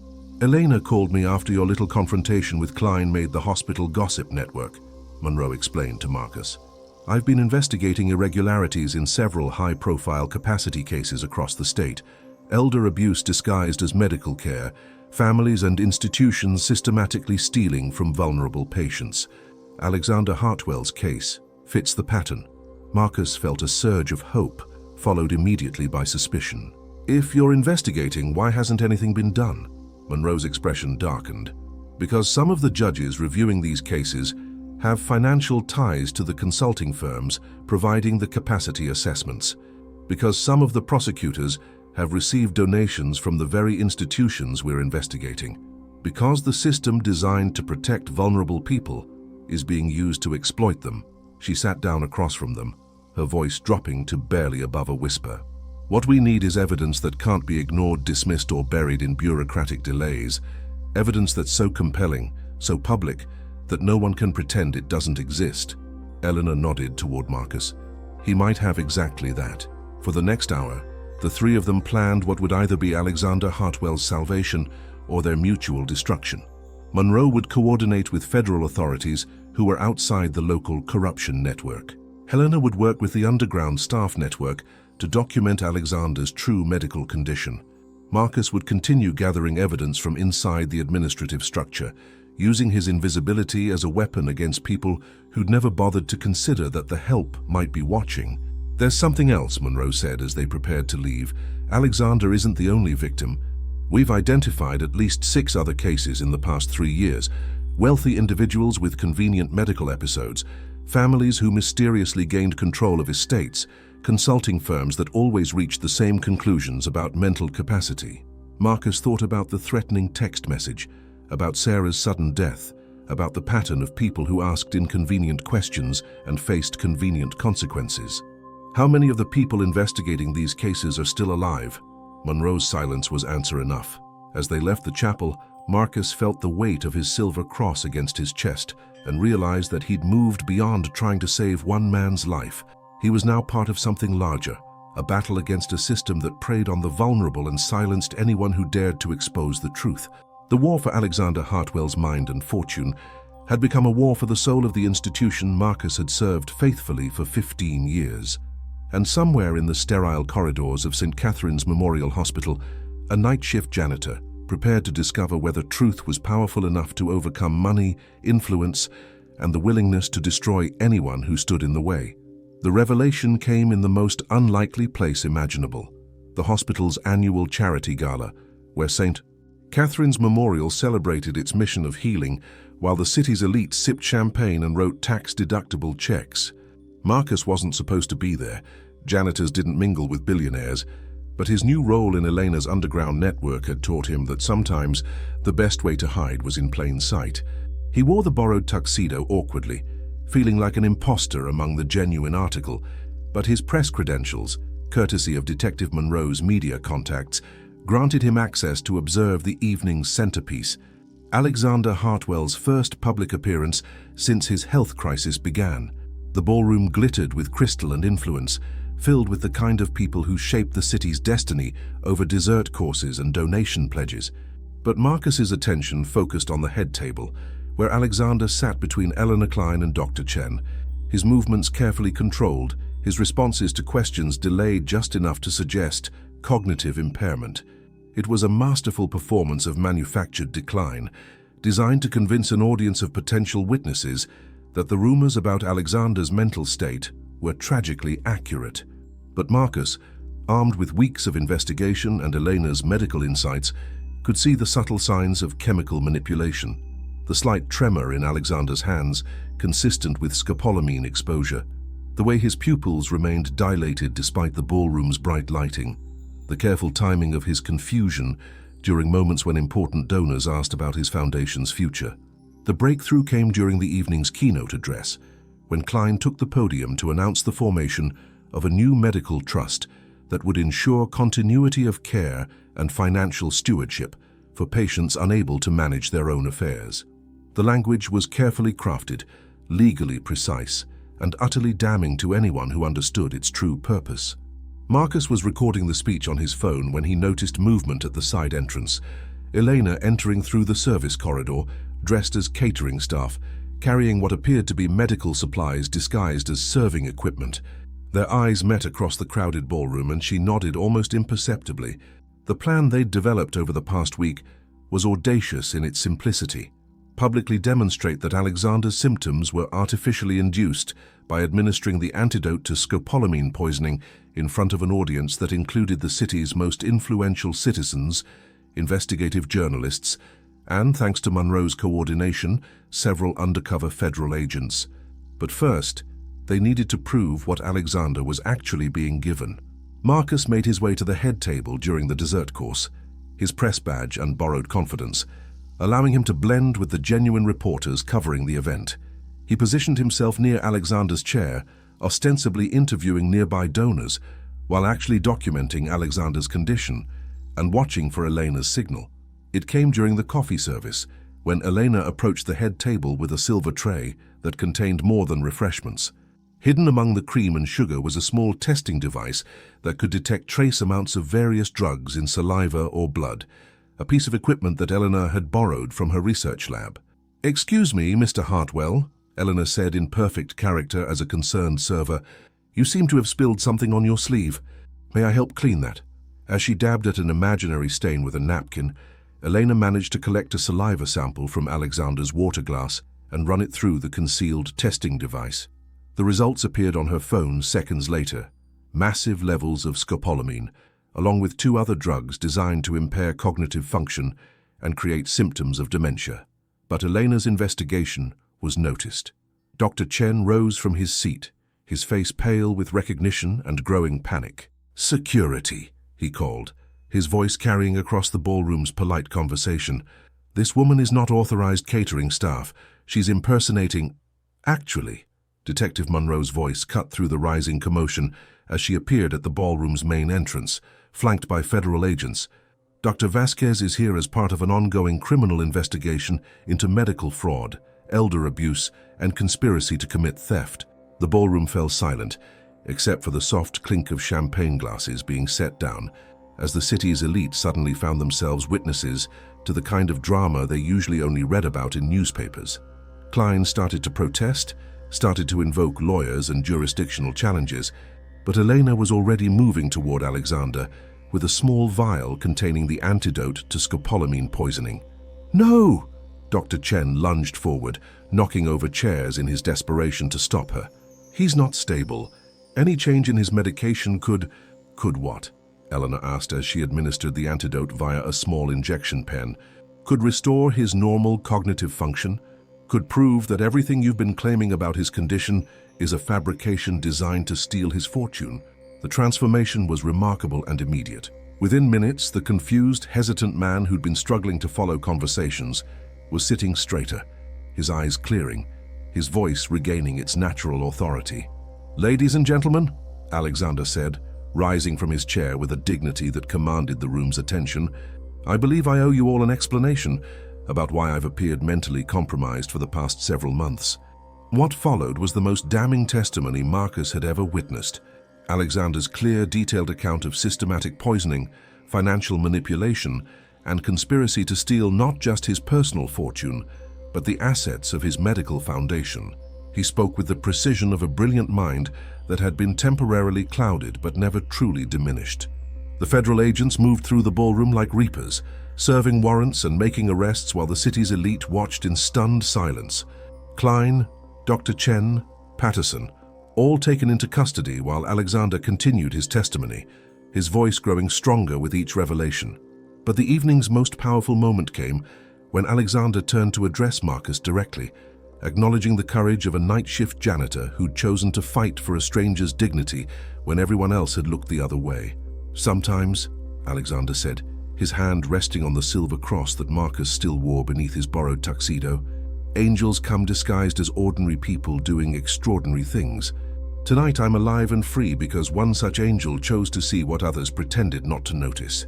Elena called me after your little confrontation with Klein made the hospital gossip network, Monroe explained to Marcus. I've been investigating irregularities in several high-profile capacity cases across the state, elder abuse disguised as medical care, families and institutions systematically stealing from vulnerable patients. Alexander Hartwell's case fits the pattern. Marcus felt a surge of hope, followed immediately by suspicion. If you're investigating, why hasn't anything been done? Monroe's expression darkened. Because some of the judges reviewing these cases have financial ties to the consulting firms providing the capacity assessments. Because some of the prosecutors have received donations from the very institutions we're investigating. Because the system designed to protect vulnerable people is being used to exploit them. She sat down across from them, her voice dropping to barely above a whisper. What we need is evidence that can't be ignored, dismissed, or buried in bureaucratic delays. Evidence that's so compelling, so public, that no one can pretend it doesn't exist. Eleanor nodded toward Marcus. He might have exactly that. For the next hour, the three of them planned what would either be Alexander Hartwell's salvation or their mutual destruction. Monroe would coordinate with federal authorities who were outside the local corruption network. Helena would work with the underground staff network to document Alexander's true medical condition. Marcus would continue gathering evidence from inside the administrative structure, using his invisibility as a weapon against people who'd never bothered to consider that the help might be watching. There's something else, Monroe said as they prepared to leave. Alexander isn't the only victim. We've identified at least 6 other cases in the past 3 years. Wealthy individuals with convenient medical episodes, families who mysteriously gained control of estates, consulting firms that always reached the same conclusions about mental capacity. Marcus thought about the threatening text message, about Sarah's sudden death, about the pattern of people who asked inconvenient questions and faced convenient consequences. How many of the people investigating these cases are still alive? Monroe's silence was answer enough. As they left the chapel, Marcus felt the weight of his silver cross against his chest and realized that he'd moved beyond trying to save one man's life. He was now part of something larger, a battle against a system that preyed on the vulnerable and silenced anyone who dared to expose the truth. The war for Alexander Hartwell's mind and fortune had become a war for the soul of the institution Marcus had served faithfully for 15 years. And somewhere in the sterile corridors of St. Catherine's Memorial Hospital, a night shift janitor, prepared to discover whether truth was powerful enough to overcome money, influence, and the willingness to destroy anyone who stood in the way. The revelation came in the most unlikely place imaginable, the hospital's annual charity gala, where St. Catherine's Memorial celebrated its mission of healing, while the city's elite sipped champagne and wrote tax-deductible checks. Marcus wasn't supposed to be there. Janitors didn't mingle with billionaires, but his new role in Elena's underground network had taught him that sometimes the best way to hide was in plain sight. He wore the borrowed tuxedo awkwardly, feeling like an imposter among the genuine article, but his press credentials, courtesy of Detective Monroe's media contacts, granted him access to observe the evening's centerpiece, Alexander Hartwell's first public appearance since his health crisis began. The ballroom glittered with crystal and influence, filled with the kind of people who shaped the city's destiny over dessert courses and donation pledges. But Marcus's attention focused on the head table, where Alexander sat between Eleanor Klein and Dr. Chen, his movements carefully controlled, his responses to questions delayed just enough to suggest cognitive impairment. It was a masterful performance of manufactured decline, designed to convince an audience of potential witnesses that the rumors about Alexander's mental state were tragically accurate. But Marcus, armed with weeks of investigation and Elena's medical insights, could see the subtle signs of chemical manipulation. The slight tremor in Alexander's hands, consistent with scopolamine exposure. The way his pupils remained dilated despite the ballroom's bright lighting. The careful timing of his confusion during moments when important donors asked about his foundation's future. The breakthrough came during the evening's keynote address, when Klein took the podium to announce the formation of a new medical trust that would ensure continuity of care and financial stewardship for patients unable to manage their own affairs. The language was carefully crafted, legally precise, and utterly damning to anyone who understood its true purpose. Marcus was recording the speech on his phone when he noticed movement at the side entrance. Elena entering through the service corridor, dressed as catering staff, carrying what appeared to be medical supplies disguised as serving equipment. Their eyes met across the crowded ballroom and she nodded almost imperceptibly. The plan they'd developed over the past week was audacious in its simplicity. Publicly demonstrate that Alexander's symptoms were artificially induced by administering the antidote to scopolamine poisoning in front of an audience that included the city's most influential citizens, investigative journalists, and, thanks to Monroe's coordination, several undercover federal agents. But first, they needed to prove what Alexander was actually being given. Marcus made his way to the head table during the dessert course, his press badge and borrowed confidence, allowing him to blend with the genuine reporters covering the event. He positioned himself near Alexander's chair, ostensibly interviewing nearby donors, while actually documenting Alexander's condition and watching for Elena's signal. It came during the coffee service, when Elena approached the head table with a silver tray that contained more than refreshments. Hidden among the cream and sugar was a small testing device that could detect trace amounts of various drugs in saliva or blood, a piece of equipment that Eleanor had borrowed from her research lab. "Excuse me, Mr. Hartwell," Eleanor said in perfect character as a concerned server. "You seem to have spilled something on your sleeve. May I help clean that?" As she dabbed at an imaginary stain with a napkin, Elena managed to collect a saliva sample from Alexander's water glass and run it through the concealed testing device. The results appeared on her phone seconds later. Massive levels of scopolamine, along with 2 other drugs designed to impair cognitive function and create symptoms of dementia. But Elena's investigation was noticed. Dr. Chen rose from his seat, his face pale with recognition and growing panic. "Security," he called, his voice carrying across the ballroom's polite conversation. "This woman is not authorized catering staff. She's impersonating—" "Actually," Detective Monroe's voice cut through the rising commotion as she appeared at the ballroom's main entrance, flanked by federal agents. "Dr. Vasquez is here as part of an ongoing criminal investigation into medical fraud, elder abuse, and conspiracy to commit theft." The ballroom fell silent, except for the soft clink of champagne glasses being set down, as the city's elite suddenly found themselves witnesses to the kind of drama they usually only read about in newspapers. Klein started to protest, started to invoke lawyers and jurisdictional challenges, but Elena was already moving toward Alexander with a small vial containing the antidote to scopolamine poisoning. "No!" Dr. Chen lunged forward, knocking over chairs in his desperation to stop her. "He's not stable. Any change in his medication could—" "Could what?" Eleanor asked as she administered the antidote via a small injection pen. "Could restore his normal cognitive function, could prove that everything you've been claiming about his condition is a fabrication designed to steal his fortune." The transformation was remarkable and immediate. Within minutes, the confused, hesitant man who'd been struggling to follow conversations was sitting straighter, his eyes clearing, his voice regaining its natural authority. "Ladies and gentlemen," Alexander said, rising from his chair with a dignity that commanded the room's attention, "I believe I owe you all an explanation about why I've appeared mentally compromised for the past several months." What followed was the most damning testimony Marcus had ever witnessed. Alexander's clear, detailed account of systematic poisoning, financial manipulation, and conspiracy to steal not just his personal fortune, but the assets of his medical foundation. He spoke with the precision of a brilliant mind that had been temporarily clouded but never truly diminished. The federal agents moved through the ballroom like reapers, serving warrants and making arrests while the city's elite watched in stunned silence. Klein, Dr. Chen, Patterson, all taken into custody while Alexander continued his testimony, his voice growing stronger with each revelation. But the evening's most powerful moment came when Alexander turned to address Marcus directly, acknowledging the courage of a night shift janitor who'd chosen to fight for a stranger's dignity when everyone else had looked the other way. "Sometimes," Alexander said, his hand resting on the silver cross that Marcus still wore beneath his borrowed tuxedo, "angels come disguised as ordinary people doing extraordinary things. Tonight I'm alive and free because one such angel chose to see what others pretended not to notice."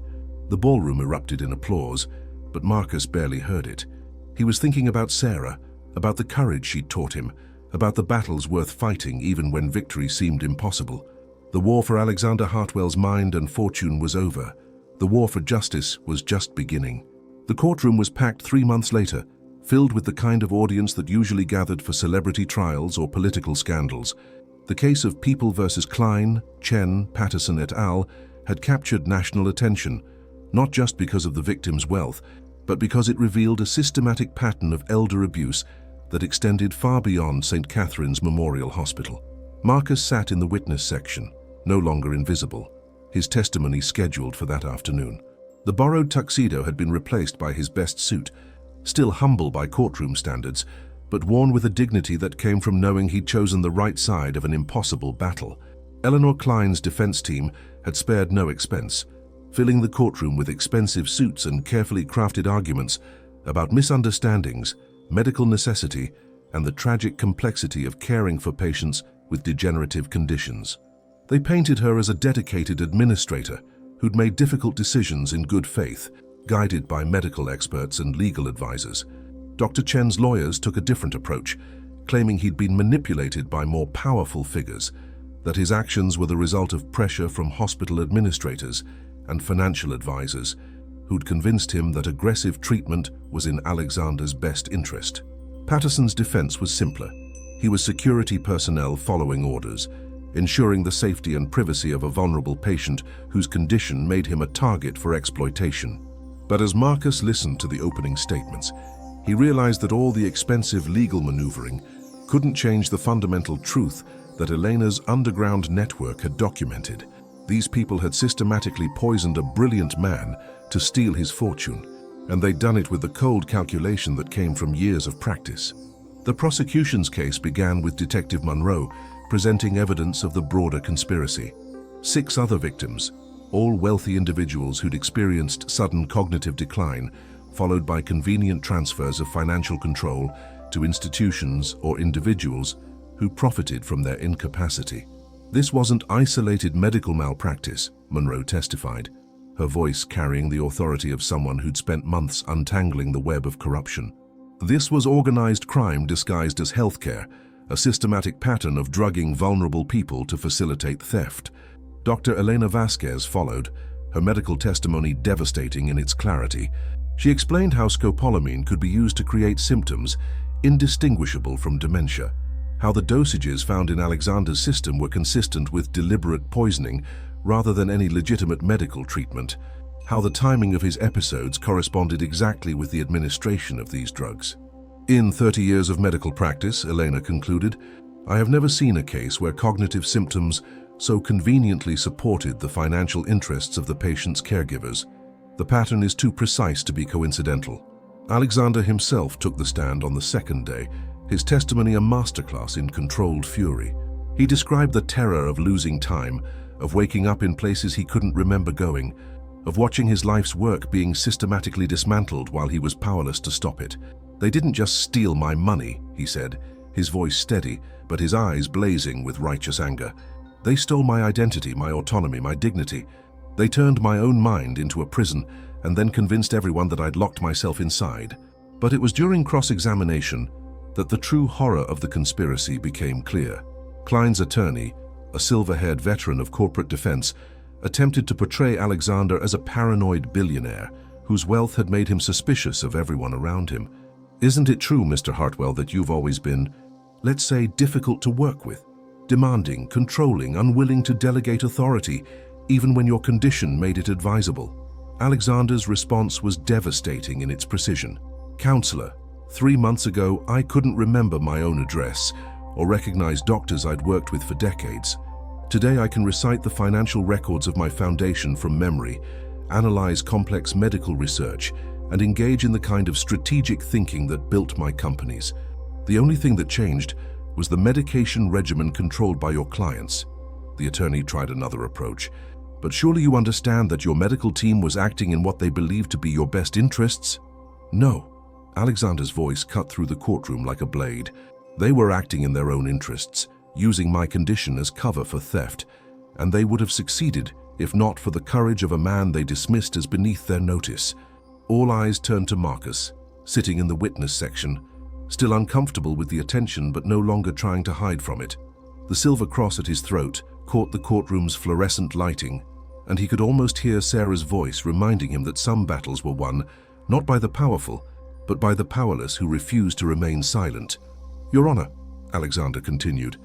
The ballroom erupted in applause, but Marcus barely heard it. He was thinking about Sarah, about the courage she'd taught him, about the battles worth fighting even when victory seemed impossible. The war for Alexander Hartwell's mind and fortune was over. The war for justice was just beginning. The courtroom was packed 3 months later, filled with the kind of audience that usually gathered for celebrity trials or political scandals. The case of People versus Klein, Chen, Patterson et al. Had captured national attention, not just because of the victim's wealth, but because it revealed a systematic pattern of elder abuse that extended far beyond St. Catherine's Memorial Hospital. Marcus sat in the witness section, no longer invisible, his testimony scheduled for that afternoon. The borrowed tuxedo had been replaced by his best suit, still humble by courtroom standards, but worn with a dignity that came from knowing he'd chosen the right side of an impossible battle. Eleanor Klein's defense team had spared no expense, filling the courtroom with expensive suits and carefully crafted arguments about misunderstandings, medical necessity, and the tragic complexity of caring for patients with degenerative conditions. They painted her as a dedicated administrator who'd made difficult decisions in good faith, guided by medical experts and legal advisors. Dr. Chen's lawyers took a different approach, claiming he'd been manipulated by more powerful figures, that his actions were the result of pressure from hospital administrators and financial advisors who'd convinced him that aggressive treatment was in Alexander's best interest. Patterson's defense was simpler. He was security personnel following orders, ensuring the safety and privacy of a vulnerable patient whose condition made him a target for exploitation. But as Marcus listened to the opening statements, he realized that all the expensive legal maneuvering couldn't change the fundamental truth that Elena's underground network had documented. These people had systematically poisoned a brilliant man to steal his fortune, and they'd done it with the cold calculation that came from years of practice. The prosecution's case began with Detective Monroe presenting evidence of the broader conspiracy. 6 other victims, all wealthy individuals who'd experienced sudden cognitive decline, followed by convenient transfers of financial control to institutions or individuals who profited from their incapacity. This wasn't isolated medical malpractice, Monroe testified, her voice carrying the authority of someone who'd spent months untangling the web of corruption. This was organized crime disguised as healthcare, a systematic pattern of drugging vulnerable people to facilitate theft. Dr. Elena Vasquez followed, her medical testimony devastating in its clarity. She explained how scopolamine could be used to create symptoms indistinguishable from dementia, how the dosages found in Alexander's system were consistent with deliberate poisoning rather than any legitimate medical treatment, how the timing of his episodes corresponded exactly with the administration of these drugs. In 30 years of medical practice, Elena concluded, I have never seen a case where cognitive symptoms so conveniently supported the financial interests of the patient's caregivers. The pattern is too precise to be coincidental. Alexander himself took the stand on the second day, his testimony a masterclass in controlled fury. He described the terror of losing time, of waking up in places he couldn't remember going, of watching his life's work being systematically dismantled while he was powerless to stop it. They didn't just steal my money, he said, his voice steady, but his eyes blazing with righteous anger. They stole my identity, my autonomy, my dignity. They turned my own mind into a prison and then convinced everyone that I'd locked myself inside. But it was during cross-examination that the true horror of the conspiracy became clear. Klein's attorney, a silver-haired veteran of corporate defense, attempted to portray Alexander as a paranoid billionaire whose wealth had made him suspicious of everyone around him. Isn't it true, Mr. Hartwell, that you've always been, let's say, difficult to work with? Demanding, controlling, unwilling to delegate authority, even when your condition made it advisable. Alexander's response was devastating in its precision. Counselor, 3 months ago, I couldn't remember my own address or recognize doctors I'd worked with for decades. Today, I can recite the financial records of my foundation from memory, analyze complex medical research, and engage in the kind of strategic thinking that built my companies. The only thing that changed was the medication regimen controlled by your clients. The attorney tried another approach. But surely you understand that your medical team was acting in what they believed to be your best interests? No. Alexander's voice cut through the courtroom like a blade. They were acting in their own interests, using my condition as cover for theft, and they would have succeeded if not for the courage of a man they dismissed as beneath their notice. All eyes turned to Marcus, sitting in the witness section, still uncomfortable with the attention but no longer trying to hide from it. The silver cross at his throat caught the courtroom's fluorescent lighting, and he could almost hear Sarah's voice reminding him that some battles were won not by the powerful, but by the powerless who refused to remain silent. Your Honor, Alexander continued,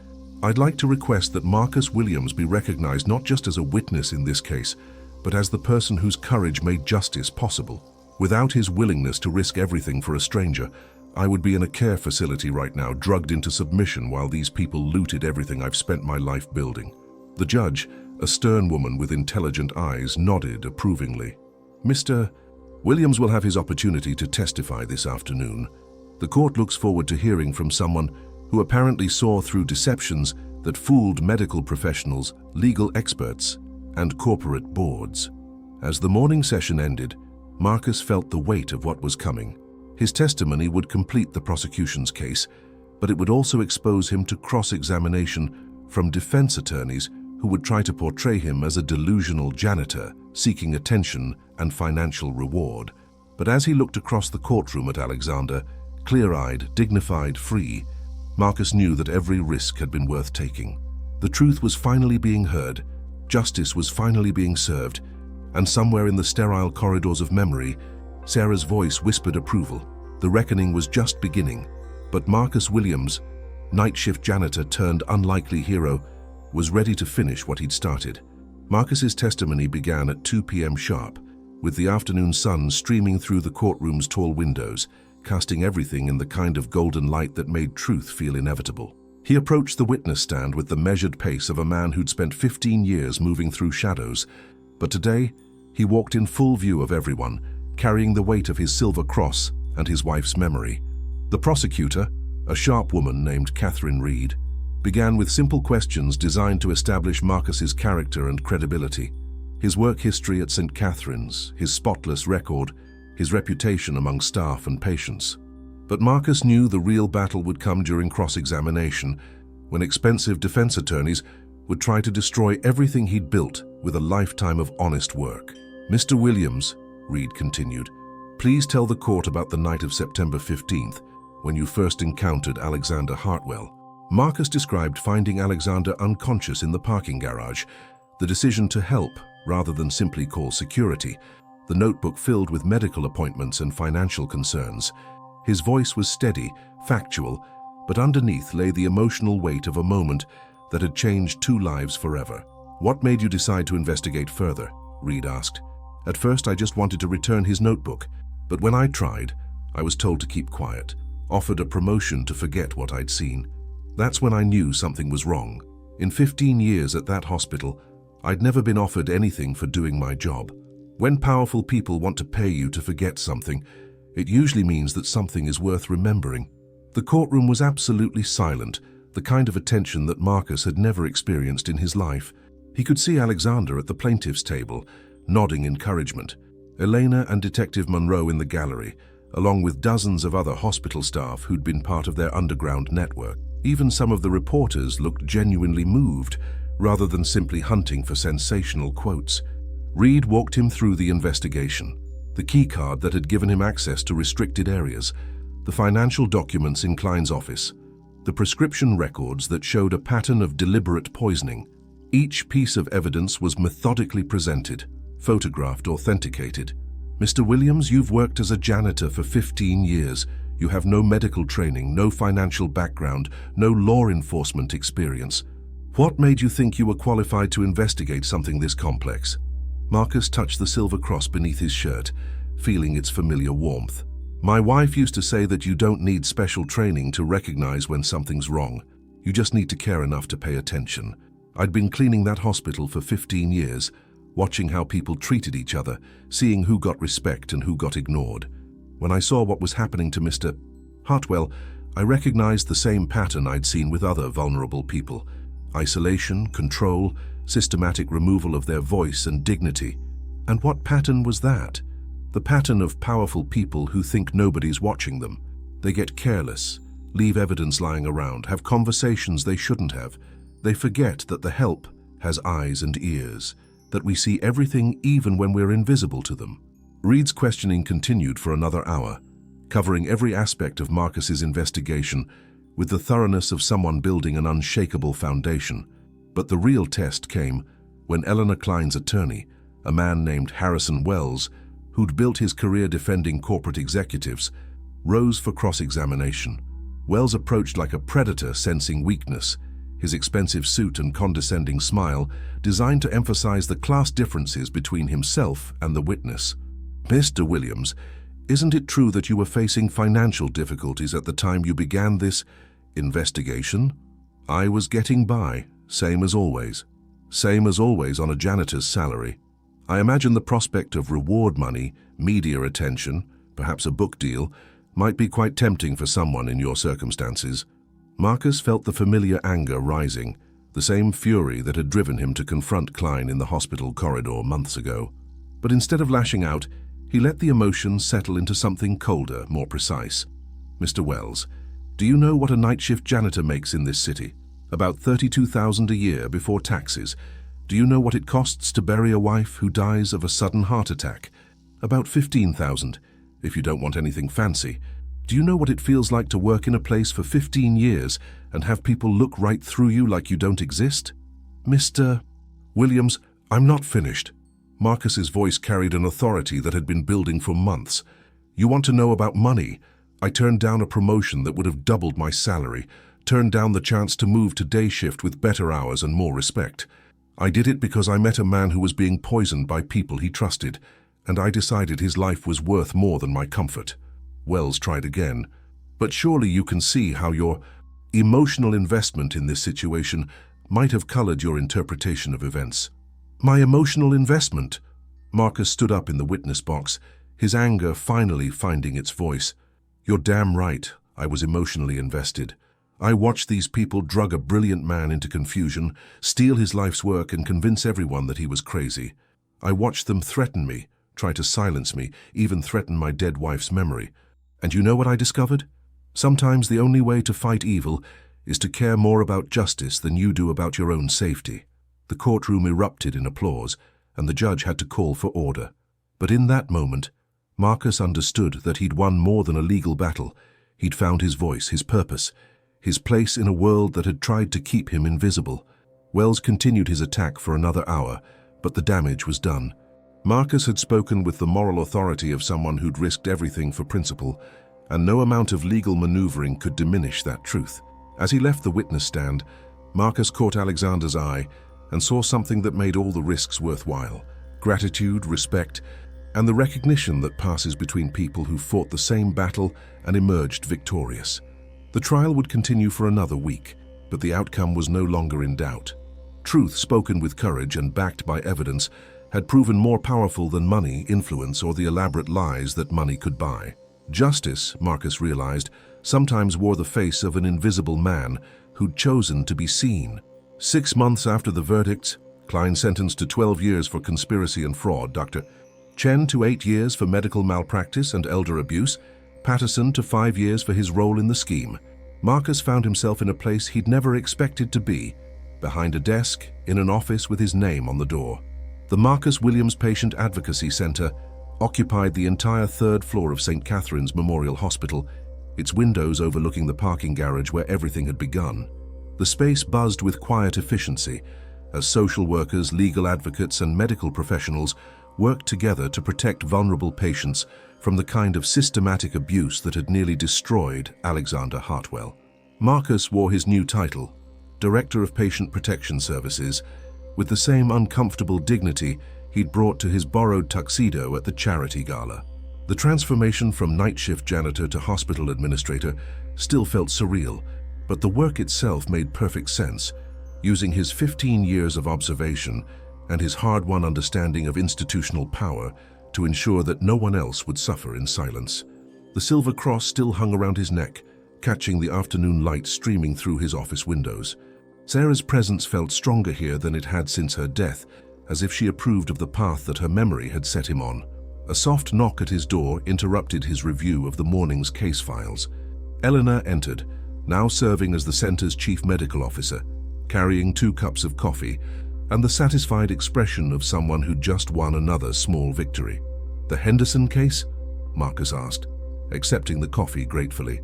I'd like to request that Marcus Williams be recognized not just as a witness in this case, but as the person whose courage made justice possible. Without his willingness to risk everything for a stranger, I would be in a care facility right now, drugged into submission while these people looted everything I've spent my life building. The judge, a stern woman with intelligent eyes, nodded approvingly. Mr. Williams will have his opportunity to testify this afternoon. The court looks forward to hearing from someone who apparently saw through deceptions that fooled medical professionals, legal experts, and corporate boards. As the morning session ended, Marcus felt the weight of what was coming. His testimony would complete the prosecution's case, but it would also expose him to cross-examination from defense attorneys who would try to portray him as a delusional janitor seeking attention and financial reward. But as he looked across the courtroom at Alexander, clear-eyed, dignified, free, Marcus knew that every risk had been worth taking. The truth was finally being heard, justice was finally being served, and somewhere in the sterile corridors of memory, Sarah's voice whispered approval. The reckoning was just beginning, but Marcus Williams, night shift janitor turned unlikely hero, was ready to finish what he'd started. Marcus's testimony began at 2 p.m. sharp, with the afternoon sun streaming through the courtroom's tall windows, casting everything in the kind of golden light that made truth feel inevitable. He approached the witness stand with the measured pace of a man who'd spent 15 years moving through shadows. But today, he walked in full view of everyone, carrying the weight of his silver cross and his wife's memory. The prosecutor, a sharp woman named Catherine Reed, began with simple questions designed to establish Marcus's character and credibility. His work history at St. Catherine's, his spotless record, his reputation among staff and patients. But Marcus knew the real battle would come during cross-examination, when expensive defense attorneys would try to destroy everything he'd built with a lifetime of honest work. "Mr. Williams," Reed continued, "please tell the court about the night of September 15th, when you first encountered Alexander Hartwell." Marcus described finding Alexander unconscious in the parking garage, the decision to help rather than simply call security, the notebook filled with medical appointments and financial concerns. His voice was steady, factual, but underneath lay the emotional weight of a moment that had changed two lives forever. "What made you decide to investigate further?" Reed asked. "At first I just wanted to return his notebook, but when I tried, I was told to keep quiet, offered a promotion to forget what I'd seen. That's when I knew something was wrong. In 15 years at that hospital, I'd never been offered anything for doing my job. When powerful people want to pay you to forget something, it usually means that something is worth remembering." The courtroom was absolutely silent, the kind of attention that Marcus had never experienced in his life. He could see Alexander at the plaintiff's table, nodding encouragement, Elena and Detective Monroe in the gallery, along with dozens of other hospital staff who'd been part of their underground network. Even some of the reporters looked genuinely moved, rather than simply hunting for sensational quotes. Reed walked him through the investigation, the keycard that had given him access to restricted areas, the financial documents in Klein's office, the prescription records that showed a pattern of deliberate poisoning. Each piece of evidence was methodically presented, photographed, authenticated. "Mr. Williams, you've worked as a janitor for 15 years. You have no medical training, no financial background, no law enforcement experience. What made you think you were qualified to investigate something this complex?" Marcus touched the silver cross beneath his shirt, feeling its familiar warmth. "My wife used to say that you don't need special training to recognize when something's wrong. You just need to care enough to pay attention. I'd been cleaning that hospital for 15 years, watching how people treated each other, seeing who got respect and who got ignored. When I saw what was happening to Mr. Hartwell, I recognized the same pattern I'd seen with other vulnerable people. Isolation, control, systematic removal of their voice and dignity. And what pattern was that? The pattern of powerful people who think nobody's watching them. They get careless, leave evidence lying around, have conversations they shouldn't have. They forget that the help has eyes and ears, that we see everything even when we're invisible to them." Reed's questioning continued for another hour, covering every aspect of Marcus's investigation with the thoroughness of someone building an unshakable foundation. But the real test came when Eleanor Klein's attorney, a man named Harrison Wells, who'd built his career defending corporate executives, rose for cross-examination. Wells approached like a predator sensing weakness, his expensive suit and condescending smile designed to emphasize the class differences between himself and the witness. "Mr. Williams, isn't it true that you were facing financial difficulties at the time you began this investigation?" "I was getting by, same as always. Same as always on a janitor's salary. I imagine the prospect of reward money, media attention, perhaps a book deal, might be quite tempting for someone in your circumstances." Marcus felt the familiar anger rising, the same fury that had driven him to confront Klein in the hospital corridor months ago. But instead of lashing out, he let the emotions settle into something colder, more precise. "Mr. Wells, do you know what a night shift janitor makes in this city? About $32,000 a year before taxes. Do you know what it costs to bury a wife who dies of a sudden heart attack? About $15,000, if you don't want anything fancy. Do you know what it feels like to work in a place for 15 years and have people look right through you like you don't exist?" "Mr. Williams, I'm not finished." Marcus's voice carried an authority that had been building for months. "You want to know about money? I turned down a promotion that would have doubled my salary, turned down the chance to move to day shift with better hours and more respect. I did it because I met a man who was being poisoned by people he trusted, and I decided his life was worth more than my comfort." Wells tried again. "But surely you can see how Emotional investment in this situation might have colored your interpretation of events. My emotional investment? Marcus stood up in the witness box, his anger finally finding its voice. You're damn right, I was emotionally invested. I watched these people drug a brilliant man into confusion, steal his life's work, and convince everyone that he was crazy. I watched them threaten me, try to silence me, even threaten my dead wife's memory. And you know what I discovered? Sometimes the only way to fight evil is to care more about justice than you do about your own safety. The courtroom erupted in applause, and the judge had to call for order. But in that moment, Marcus understood that he'd won more than a legal battle. He'd found his voice, his purpose, his place in a world that had tried to keep him invisible. Wells continued his attack for another hour, but the damage was done. Marcus had spoken with the moral authority of someone who'd risked everything for principle, and no amount of legal maneuvering could diminish that truth. As he left the witness stand, Marcus caught Alexander's eye and saw something that made all the risks worthwhile: gratitude, respect, and the recognition that passes between people who fought the same battle and emerged victorious. The trial would continue for another week, but the outcome was no longer in doubt. Truth spoken with courage and backed by evidence had proven more powerful than money, influence, or the elaborate lies that money could buy. Justice, Marcus realized, sometimes wore the face of an invisible man who'd chosen to be seen. 6 months after the verdicts, Klein sentenced to 12 years for conspiracy and fraud, Dr. Chen to 8 years for medical malpractice and elder abuse, Patterson to 5 years for his role in the scheme. Marcus found himself in a place he'd never expected to be, behind a desk in an office with his name on the door. The Marcus Williams Patient Advocacy Center occupied the entire 3rd floor of St. Catherine's Memorial Hospital, its windows overlooking the parking garage where everything had begun. The space buzzed with quiet efficiency as social workers, legal advocates, and medical professionals worked together to protect vulnerable patients from the kind of systematic abuse that had nearly destroyed Alexander Hartwell. Marcus wore his new title, Director of Patient Protection Services, with the same uncomfortable dignity he'd brought to his borrowed tuxedo at the charity gala. The transformation from night shift janitor to hospital administrator still felt surreal, but the work itself made perfect sense, using his 15 years of observation and his hard-won understanding of institutional power to ensure that no one else would suffer in silence. The silver cross still hung around his neck, catching the afternoon light streaming through his office windows. Sarah's presence felt stronger here than it had since her death, as if she approved of the path that her memory had set him on. A soft knock at his door interrupted his review of the morning's case files. Eleanor entered, now serving as the center's chief medical officer, carrying 2 cups of coffee and the satisfied expression of someone who'd just won another small victory. "The Henderson case?" Marcus asked, accepting the coffee gratefully.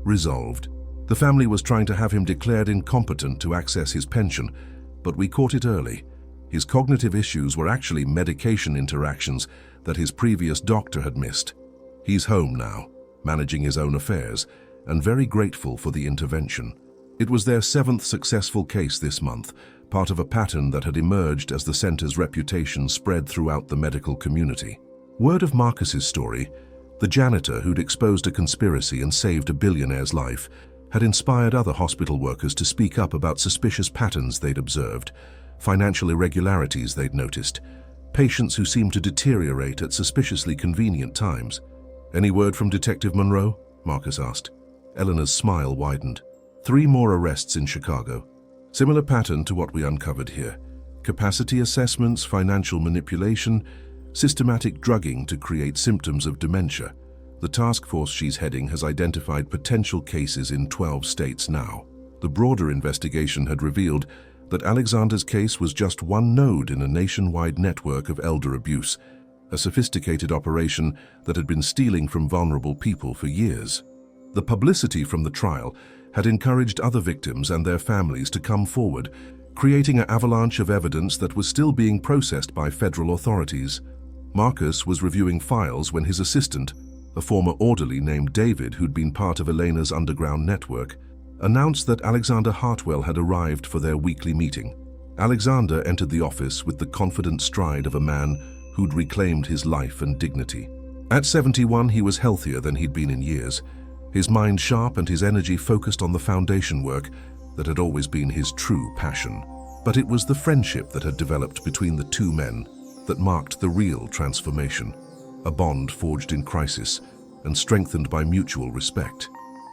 "Resolved. The family was trying to have him declared incompetent to access his pension, but we caught it early. His cognitive issues were actually medication interactions that his previous doctor had missed. He's home now, managing his own affairs, and very grateful for the intervention." It was their 7th successful case this month, part of a pattern that had emerged as the center's reputation spread throughout the medical community. Word of Marcus's story, the janitor who'd exposed a conspiracy and saved a billionaire's life, had inspired other hospital workers to speak up about suspicious patterns they'd observed, financial irregularities they'd noticed, patients who seemed to deteriorate at suspiciously convenient times. "Any word from Detective Monroe?" Marcus asked. Eleanor's smile widened. 3 more arrests in Chicago. Similar pattern to what we uncovered here. Capacity assessments, financial manipulation, systematic drugging to create symptoms of dementia. The task force she's heading has identified potential cases in 12 states now. The broader investigation had revealed that Alexander's case was just one node in a nationwide network of elder abuse, a sophisticated operation that had been stealing from vulnerable people for years. The publicity from the trial had encouraged other victims and their families to come forward, creating an avalanche of evidence that was still being processed by federal authorities. Marcus was reviewing files when his assistant, a former orderly named David who'd been part of Elena's underground network, announced that Alexander Hartwell had arrived for their weekly meeting. Alexander entered the office with the confident stride of a man who'd reclaimed his life and dignity. At 71, he was healthier than he'd been in years, his mind sharp and his energy focused on the foundation work that had always been his true passion. But it was the friendship that had developed between the two men that marked the real transformation, a bond forged in crisis and strengthened by mutual respect.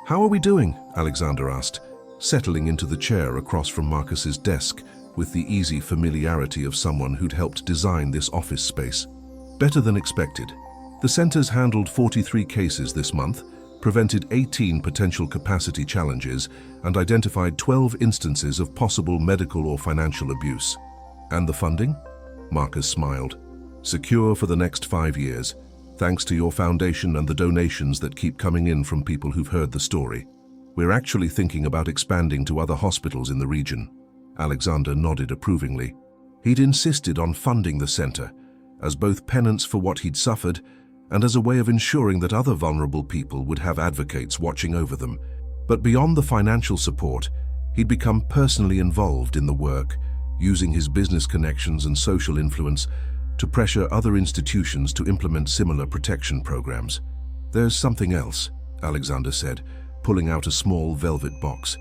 "How are we doing?" Alexander asked, settling into the chair across from Marcus's desk with the easy familiarity of someone who'd helped design this office space. "Better than expected. The center's handled 43 cases this month, prevented 18 potential capacity challenges, and identified 12 instances of possible medical or financial abuse." "And the funding?" Marcus smiled. "Secure for the next 5 years, thanks to your foundation and the donations that keep coming in from people who've heard the story. We're actually thinking about expanding to other hospitals in the region." Alexander nodded approvingly. He'd insisted on funding the center, as both penance for what he'd suffered and as a way of ensuring that other vulnerable people would have advocates watching over them. But beyond the financial support, he'd become personally involved in the work, using his business connections and social influence to pressure other institutions to implement similar protection programs. "There's something else," Alexander said, pulling out a small velvet box.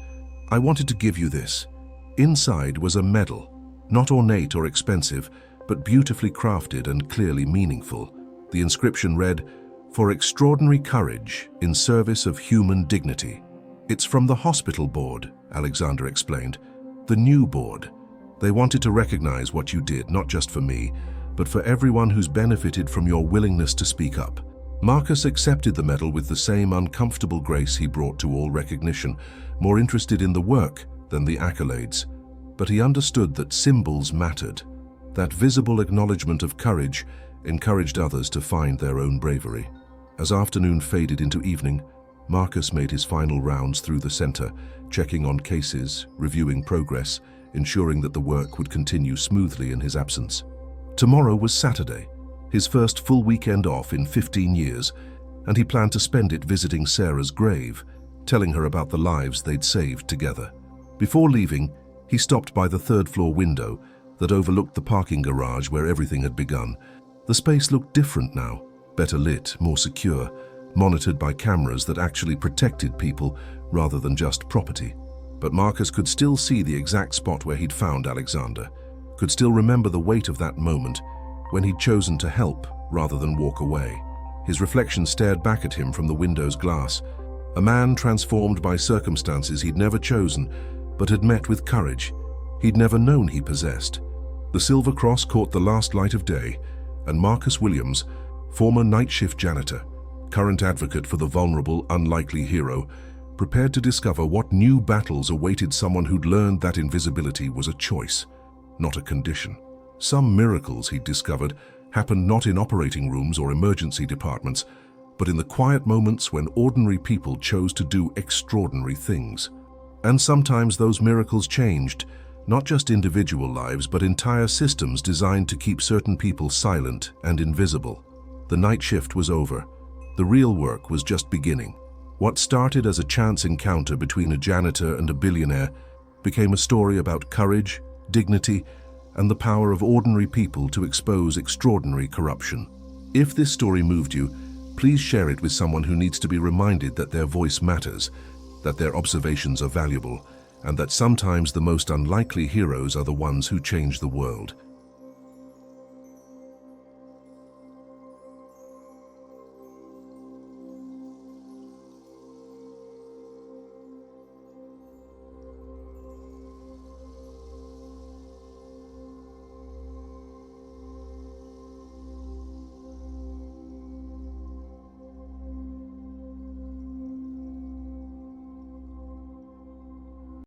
"I wanted to give you this." Inside was a medal, not ornate or expensive, but beautifully crafted and clearly meaningful. The inscription read, "For extraordinary courage in service of human dignity." "It's from the hospital board," Alexander explained. "The new board. They wanted to recognize what you did, not just for me, but for everyone who's benefited from your willingness to speak up." Marcus accepted the medal with the same uncomfortable grace he brought to all recognition, more interested in the work than the accolades. But he understood that symbols mattered. That visible acknowledgement of courage encouraged others to find their own bravery. As afternoon faded into evening, Marcus made his final rounds through the center, checking on cases, reviewing progress, ensuring that the work would continue smoothly in his absence. Tomorrow was Saturday, his first full weekend off in 15 years, and he planned to spend it visiting Sarah's grave, telling her about the lives they'd saved together. Before leaving, he stopped by the third-floor window that overlooked the parking garage where everything had begun. The space looked different now, better lit, more secure, monitored by cameras that actually protected people rather than just property. But Marcus could still see the exact spot where he'd found Alexander, could still remember the weight of that moment when he'd chosen to help rather than walk away. His reflection stared back at him from the window's glass, a man transformed by circumstances he'd never chosen, but had met with courage he'd never known he possessed. The silver cross caught the last light of day, and Marcus Williams, former night shift janitor, current advocate for the vulnerable, unlikely hero, prepared to discover what new battles awaited someone who'd learned that invisibility was a choice, not a condition. Some miracles, he'd discovered, happened not in operating rooms or emergency departments, but in the quiet moments when ordinary people chose to do extraordinary things. And sometimes those miracles changed, not just individual lives, but entire systems designed to keep certain people silent and invisible. The night shift was over. The real work was just beginning. What started as a chance encounter between a janitor and a billionaire became a story about courage, dignity, and the power of ordinary people to expose extraordinary corruption. If this story moved you, please share it with someone who needs to be reminded that their voice matters, that their observations are valuable, and that sometimes the most unlikely heroes are the ones who change the world.